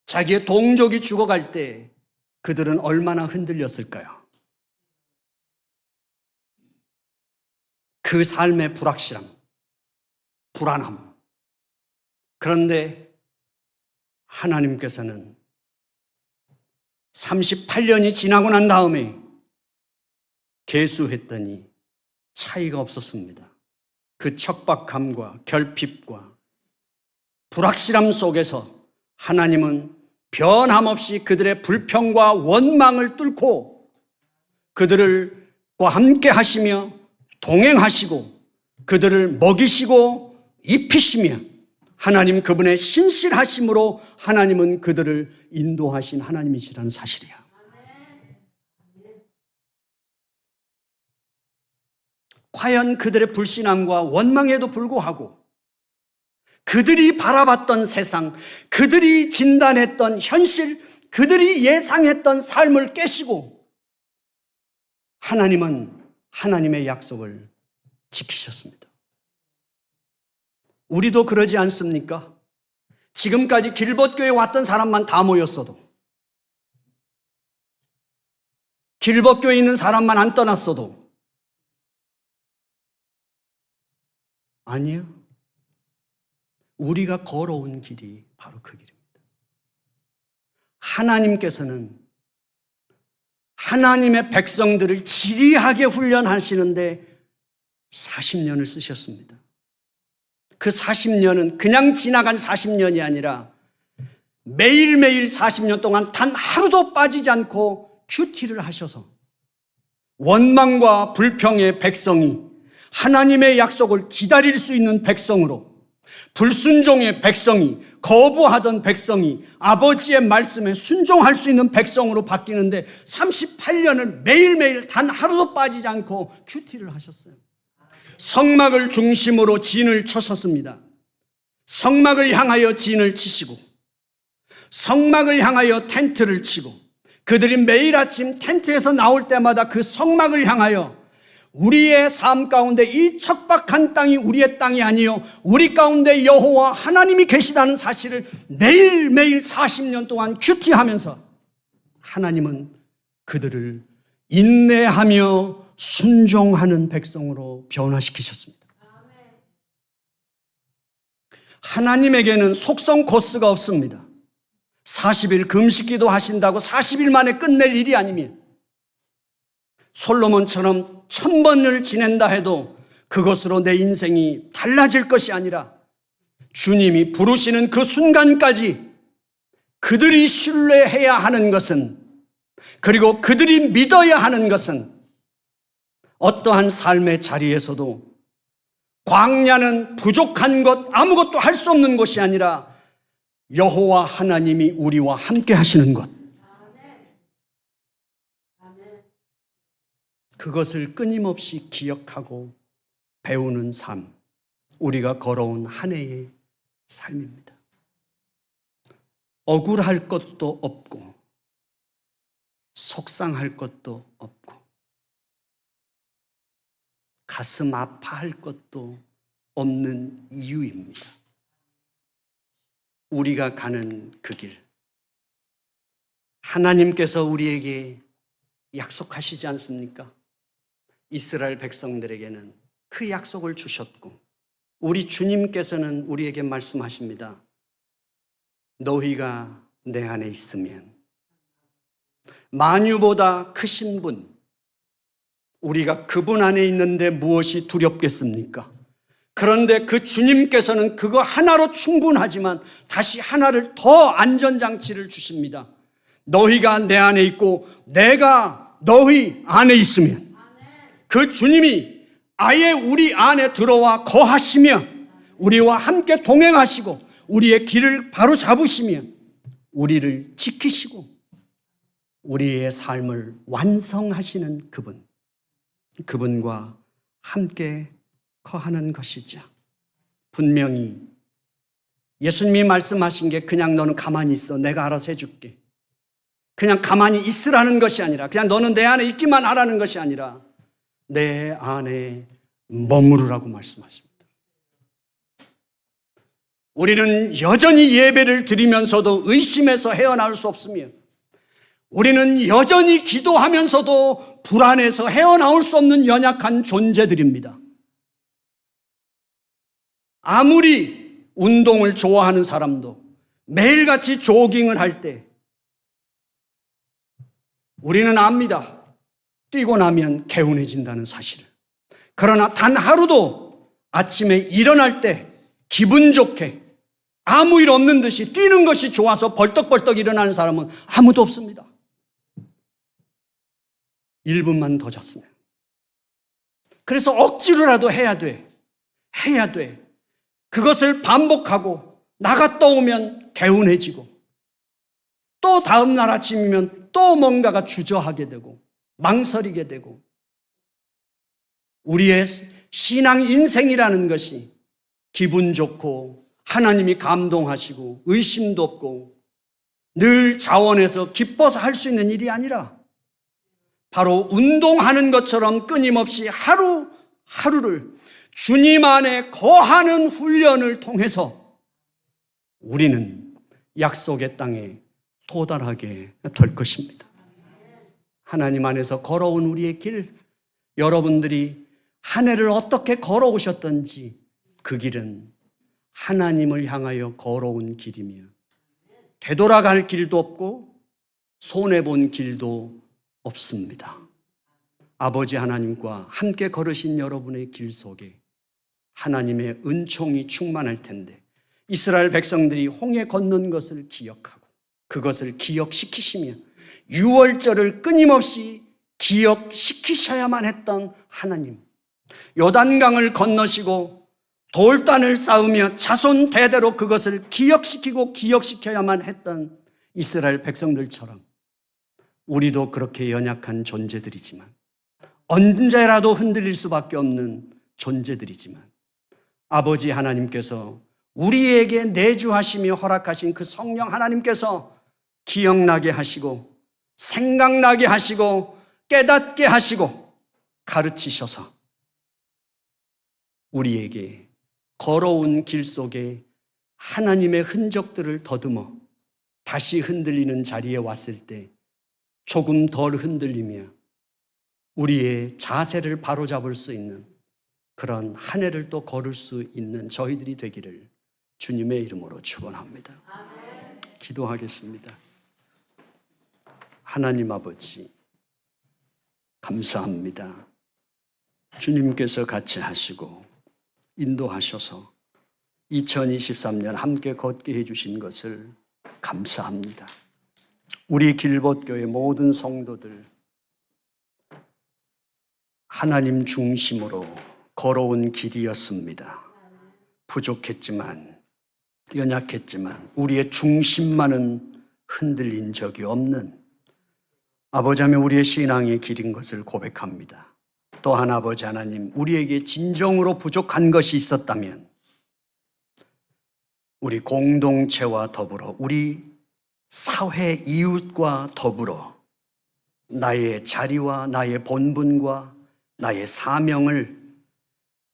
자기의 동족이 죽어갈 때 그들은 얼마나 흔들렸을까요? 그 삶의 불확실함, 불안함. 그런데 하나님께서는 38년이 지나고 난 다음에 계수했더니 차이가 없었습니다. 그 척박함과 결핍과 불확실함 속에서 하나님은 변함없이 그들의 불평과 원망을 뚫고 그들과 함께 하시며 동행하시고 그들을 먹이시고 입히시며 하나님 그분의 신실하심으로 하나님은 그들을 인도하신 하나님이시라는 사실이야. 과연 그들의 불신앙과 원망에도 불구하고 그들이 바라봤던 세상, 그들이 진단했던 현실, 그들이 예상했던 삶을 깨시고 하나님은 하나님의 약속을 지키셨습니다. 우리도 그러지 않습니까? 지금까지 길벗교에 왔던 사람만 다 모였어도, 길벗교에 있는 사람만 안 떠났어도, 아니요. 우리가 걸어온 길이 바로 그 길입니다. 하나님께서는 하나님의 백성들을 지리하게 훈련하시는데 40년을 쓰셨습니다. 그 40년은 그냥 지나간 40년이 아니라 매일매일 40년 동안 단 하루도 빠지지 않고 큐티를 하셔서 원망과 불평의 백성이 하나님의 약속을 기다릴 수 있는 백성으로, 불순종의 백성이, 거부하던 백성이 아버지의 말씀에 순종할 수 있는 백성으로 바뀌는데 38년을 매일매일 단 하루도 빠지지 않고 큐티를 하셨어요. 성막을 중심으로 진을 쳐셨습니다. 성막을 향하여 진을 치시고 성막을 향하여 텐트를 치고 그들이 매일 아침 텐트에서 나올 때마다 그 성막을 향하여 우리의 삶 가운데 이 척박한 땅이 우리의 땅이 아니요 우리 가운데 여호와 하나님이 계시다는 사실을 매일매일 40년 동안 큐티하면서 하나님은 그들을 인내하며 순종하는 백성으로 변화시키셨습니다. 하나님에게는 속성 코스가 없습니다. 40일 금식기도 하신다고 40일 만에 끝낼 일이 아닙니다. 솔로몬처럼 1000번을 지낸다 해도 그것으로 내 인생이 달라질 것이 아니라 주님이 부르시는 그 순간까지 그들이 신뢰해야 하는 것은, 그리고 그들이 믿어야 하는 것은 어떠한 삶의 자리에서도 광야는 부족한 것, 아무것도 할 수 없는 것이 아니라 여호와 하나님이 우리와 함께 하시는 것, 그것을 끊임없이 기억하고 배우는 삶, 우리가 걸어온 한 해의 삶입니다. 억울할 것도 없고 속상할 것도 없고 가슴 아파할 것도 없는 이유입니다. 우리가 가는 그 길, 하나님께서 우리에게 약속하시지 않습니까? 이스라엘 백성들에게는 그 약속을 주셨고 우리 주님께서는 우리에게 말씀하십니다. 너희가 내 안에 있으면 만유보다 크신 분, 우리가 그분 안에 있는데 무엇이 두렵겠습니까? 그런데 그 주님께서는 그거 하나로 충분하지만 다시 하나를 더 안전장치를 주십니다. 너희가 내 안에 있고 내가 너희 안에 있으면, 그 주님이 아예 우리 안에 들어와 거하시며 우리와 함께 동행하시고 우리의 길을 바로 잡으시며 우리를 지키시고 우리의 삶을 완성하시는 그분, 그분과 함께 거하는 것이죠. 분명히 예수님이 말씀하신 게 그냥 너는 가만히 있어, 내가 알아서 해줄게, 그냥 가만히 있으라는 것이 아니라, 그냥 너는 내 안에 있기만 하라는 것이 아니라 내 안에 머무르라고 말씀하십니다. 우리는 여전히 예배를 드리면서도 의심에서 헤어나올 수 없으며 우리는 여전히 기도하면서도 불안해서 헤어나올 수 없는 연약한 존재들입니다. 아무리 운동을 좋아하는 사람도 매일같이 조깅을 할 때 우리는 압니다. 뛰고 나면 개운해진다는 사실을. 그러나 단 하루도 아침에 일어날 때 기분 좋게 아무 일 없는 듯이 뛰는 것이 좋아서 벌떡벌떡 일어나는 사람은 아무도 없습니다. 1분만 더 잤으면, 그래서 억지로라도 해야 돼. 해야 돼. 그것을 반복하고 나갔다 오면 개운해지고 또 다음 날 아침이면 또 뭔가가 주저하게 되고 망설이게 되고 우리의 신앙 인생이라는 것이 기분 좋고 하나님이 감동하시고 의심도 없고 늘 자원해서 기뻐서 할 수 있는 일이 아니라 바로 운동하는 것처럼 끊임없이 하루하루를 주님 안에 거하는 훈련을 통해서 우리는 약속의 땅에 도달하게 될 것입니다. 하나님 안에서 걸어온 우리의 길, 여러분들이 한 해를 어떻게 걸어오셨던지 그 길은 하나님을 향하여 걸어온 길이며 되돌아갈 길도 없고 손해본 길도 없습니다. 아버지 하나님과 함께 걸으신 여러분의 길 속에 하나님의 은총이 충만할 텐데 이스라엘 백성들이 홍해 건넌 것을 기억하고 그것을 기억시키시며 유월절을 끊임없이 기억시키셔야만 했던 하나님, 요단강을 건너시고 돌단을 쌓으며 자손 대대로 그것을 기억시키고 기억시켜야만 했던 이스라엘 백성들처럼 우리도 그렇게 연약한 존재들이지만 언제라도 흔들릴 수밖에 없는 존재들이지만 아버지 하나님께서 우리에게 내주하시며 허락하신 그 성령 하나님께서 기억나게 하시고 생각나게 하시고 깨닫게 하시고 가르치셔서 우리에게 걸어온 길 속에 하나님의 흔적들을 더듬어 다시 흔들리는 자리에 왔을 때 조금 덜 흔들리며 우리의 자세를 바로잡을 수 있는 그런 한 해를 또 걸을 수 있는 저희들이 되기를 주님의 이름으로 축원합니다. 기도하겠습니다. 하나님 아버지 감사합니다. 주님께서 같이 하시고 인도하셔서 2023년 함께 걷게 해주신 것을 감사합니다. 우리 길벗교회 모든 성도들 하나님 중심으로 걸어온 길이었습니다. 부족했지만 연약했지만 우리의 중심만은 흔들린 적이 없는 아버지 하나님 우리의 신앙의 길인 것을 고백합니다. 또한 아버지 하나님 우리에게 진정으로 부족한 것이 있었다면 우리 공동체와 더불어 우리 사회 이웃과 더불어 나의 자리와 나의 본분과 나의 사명을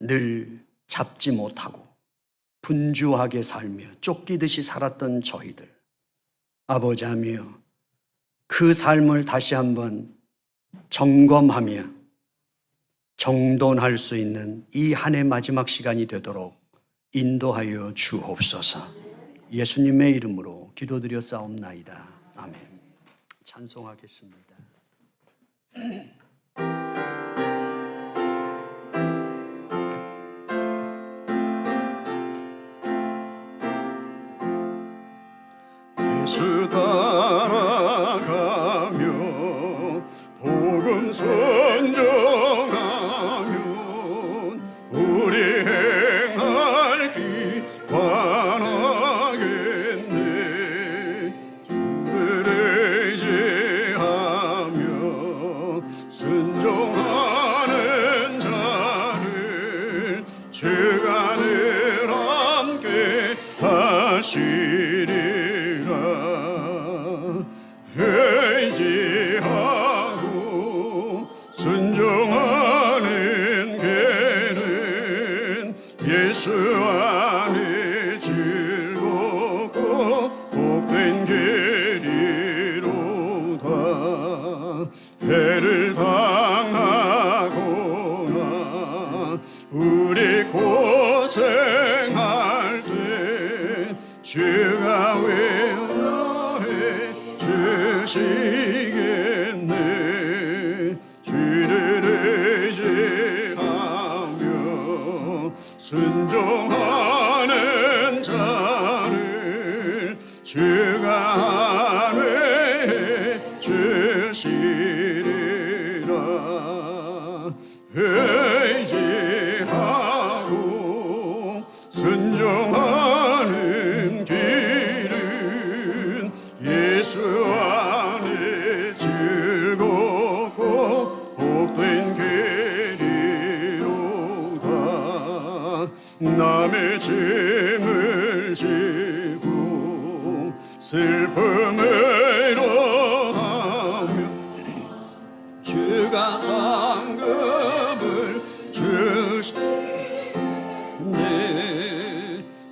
늘 잡지 못하고 분주하게 살며 쫓기듯이 살았던 저희들 아버지 하며 그 삶을 다시 한번 점검하며 정돈할 수 있는 이 한 해 마지막 시간이 되도록 인도하여 주옵소서. 예수님의 이름으로 기도드려 싸움나이다. 아멘. 찬송하겠습니다. 예수 따라가며 복음 선정하면 우리 행할 길 원하겠네. 주를 의지하며 순종하는 자를 주가 늘 함께 하시리. 의지하고 순종하는 길은 예수 안에 즐겁고 복된 길이로다. 해를 당하거나 우리 고생할 때 주가 위로해 주시겠네. 주를 의지하며 순종하는 자를 주가 안에 주시리라. 의지 짐을 지고 슬픔으로 하며 주가 상급을 주시네.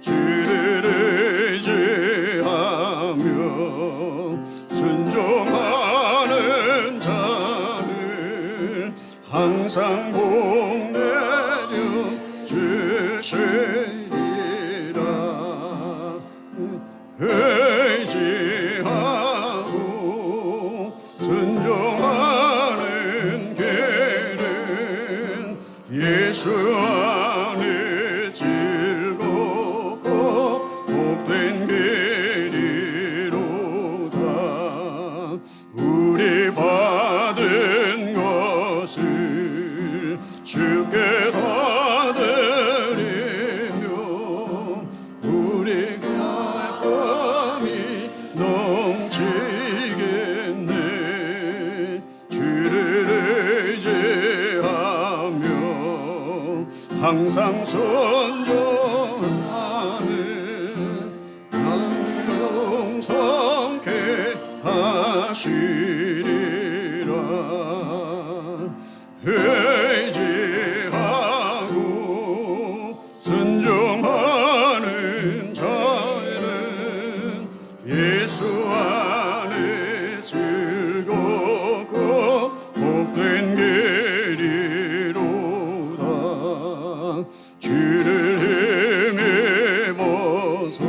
주를 의지하며 순종하는 자를 항상 복 내려 주시리라. 의지하고 순종하는 길은 예수 안에 즐겁고 복된 길이로다. 우리 받은 것을 주께 다 드리며 우리 기쁨이 넘치겠네. 주를 의지하며 항상 순종하는 나를 용서케 하시리라. 의지하고 순종하는 자는 예수 안에 즐겁고 복된 길이로다. 주를 힘입어서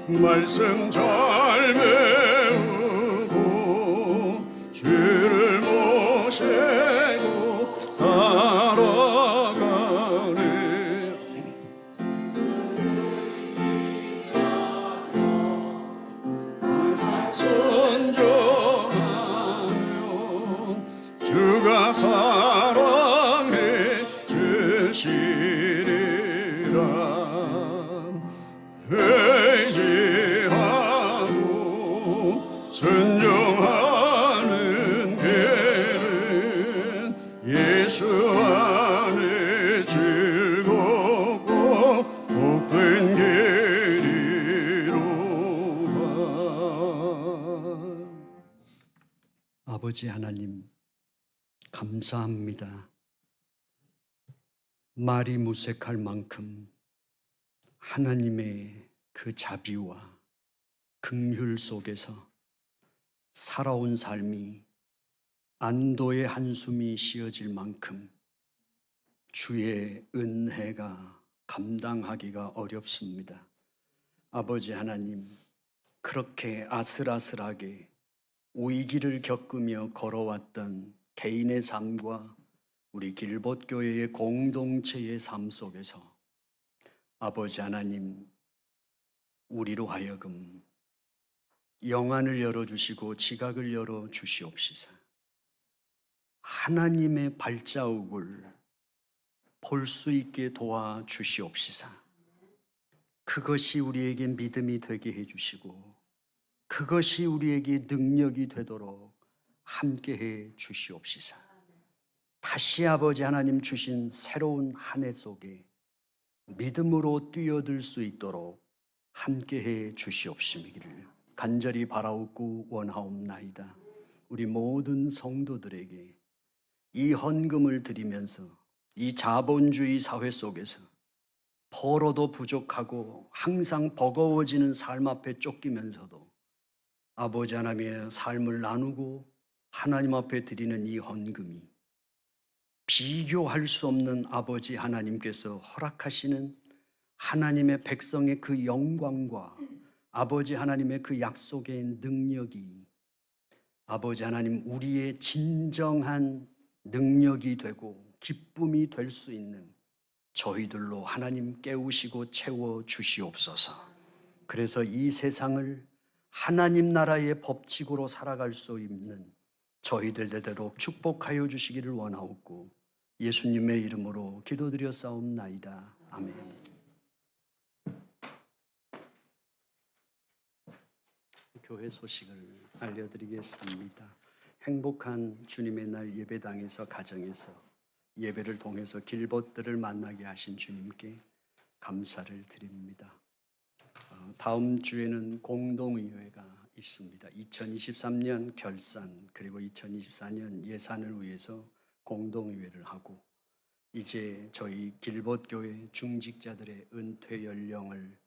말씀 잘 배우고 주를 모시고 살아가네. 항상 순종하며 주가 사랑해 주시리라. 의지하고 순종하는 길은 예수 안에 즐겁고 복된 길이로다. 아버지 하나님, 감사합니다. 말이 무색할 만큼 하나님의 그 자비와 긍휼 속에서 살아온 삶이 안도의 한숨이 쉬어질 만큼 주의 은혜가 감당하기가 어렵습니다. 아버지 하나님, 그렇게 아슬아슬하게 위기를 겪으며 걸어왔던 개인의 삶과 우리 길봇교회의 공동체의 삶 속에서 아버지 하나님, 우리로 하여금 영안을 열어주시고 지각을 열어주시옵시사. 하나님의 발자국을 볼 수 있게 도와주시옵시사. 그것이 우리에게 믿음이 되게 해주시고 그것이 우리에게 능력이 되도록 함께해 주시옵시사. 다시 아버지 하나님 주신 새로운 한 해 속에 믿음으로 뛰어들 수 있도록 함께해 주시옵시기를 간절히 바라옵고 원하옵나이다. 우리 모든 성도들에게 이 헌금을 드리면서 이 자본주의 사회 속에서 벌어도 부족하고 항상 버거워지는 삶 앞에 쫓기면서도 아버지 하나님의 삶을 나누고 하나님 앞에 드리는 이 헌금이 비교할 수 없는 아버지 하나님께서 허락하시는 하나님의 백성의 그 영광과 아버지 하나님의 그 약속의 능력이 아버지 하나님 우리의 진정한 능력이 되고 기쁨이 될 수 있는 저희들로 하나님 깨우시고 채워 주시옵소서. 그래서 이 세상을 하나님 나라의 법칙으로 살아갈 수 있는 저희들 되도록 축복하여 주시기를 원하옵고 예수님의 이름으로 기도드렸사옵나이다. 아멘. 교회 소식을 알려드리겠습니다. 행복한 주님의 날 예배당에서 가정에서 예배를 통해서 길벗들을 만나게 하신 주님께 감사를 드립니다. 다음 주에는 공동의회가 있습니다. 2023년 결산 그리고 2024년 예산을 위해서 공동의회를 하고 이제 저희 길벗교회 중직자들의 은퇴 연령을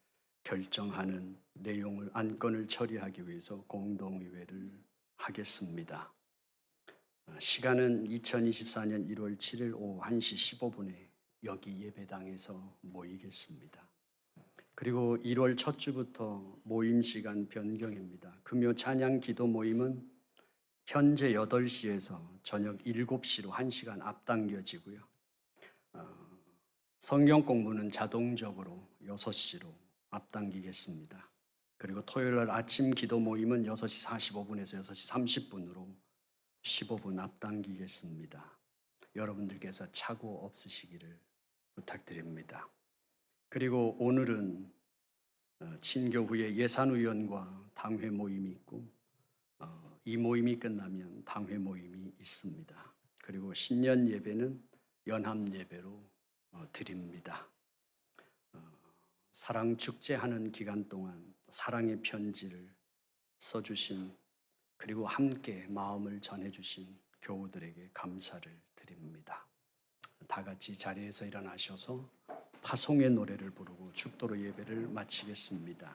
결정하는 내용을 안건을 처리하기 위해서 공동의회를 하겠습니다. 시간은 2024년 1월 7일 오후 1시 15분에 여기 예배당에서 모이겠습니다. 그리고 1월 첫 주부터 모임 시간 변경입니다. 금요 찬양 기도 모임은 현재 8시에서 저녁 7시로 1시간 앞당겨지고요. 성경 공부는 자동적으로 6시로 앞당기겠습니다. 그리고 토요일 날 아침 기도 모임은 6시 45분에서 6시 30분으로 15분 앞당기겠습니다. 여러분들께서 착오 없으시기를 부탁드립니다. 그리고 오늘은 친교후에 예산위원과 당회 모임이 있고 이 모임이 끝나면 당회 모임이 있습니다. 그리고 신년 예배는 연합 예배로 드립니다. 사랑 축제하는 기간 동안 사랑의 편지를 써주신 그리고 함께 마음을 전해주신 교우들에게 감사를 드립니다. 다 같이 자리에서 일어나셔서 파송의 노래를 부르고 축도로 예배를 마치겠습니다.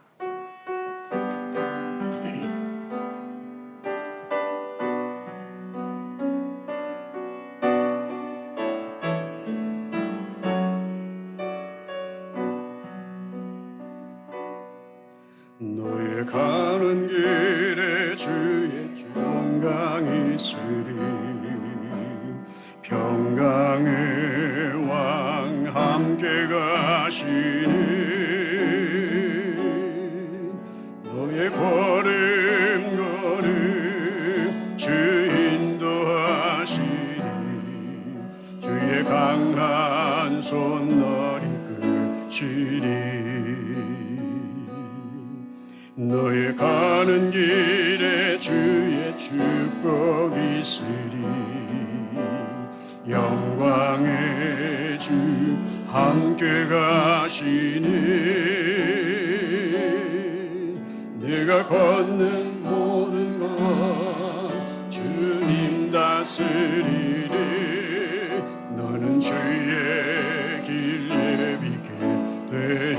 너의 가는 길에 주의 평강이 있으리 평강의 왕 함께 가시니 너의 걸음 주 인도하시리 주의 강한 손 너를 이끄시리 너의 가는 길에 주의 축복이 있으리 영광의 주 함께 가시니 내가 걷는 모든 것 주님 다스리리 너는 주의 길 예비게 되리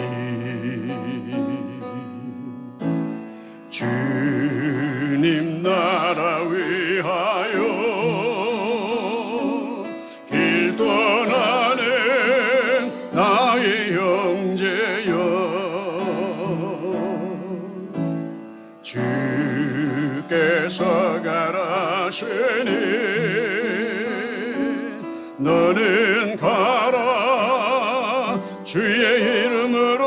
주님 나라 위하여 길 떠나는 나의 형제여 주께서 가라시니 너는 가라 주의 이름으로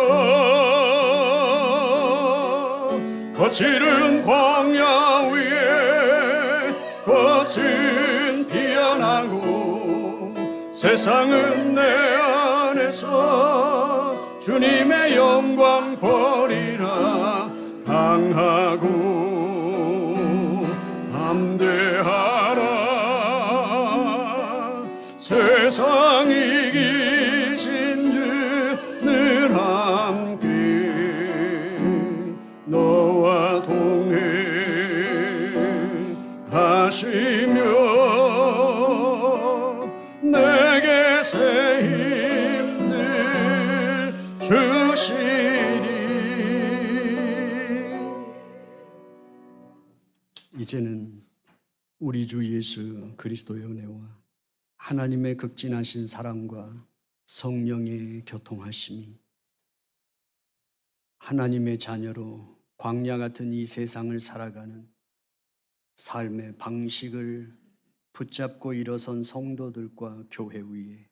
거칠은 광야 위에 꽃은 피어나고 세상은 내 안에서 주님의 영광 보리라 강하고 담대하라 세상 이기신 주 늘 함께 너와 동행하시며 내게 새 힘을 주시리 이제는 우리 주 예수 그리스도의 은혜와 하나님의 극진하신 사랑과 성령의 교통하심이 하나님의 자녀로 광야 같은 이 세상을 살아가는 삶의 방식을 붙잡고 일어선 성도들과 교회 위에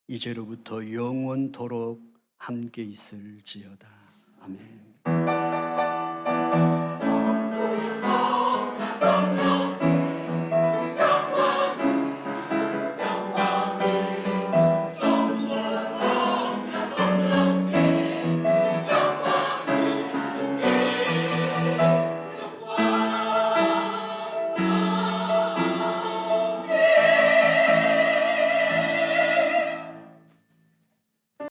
이제로부터 영원토록 함께 있을지어다. 아멘.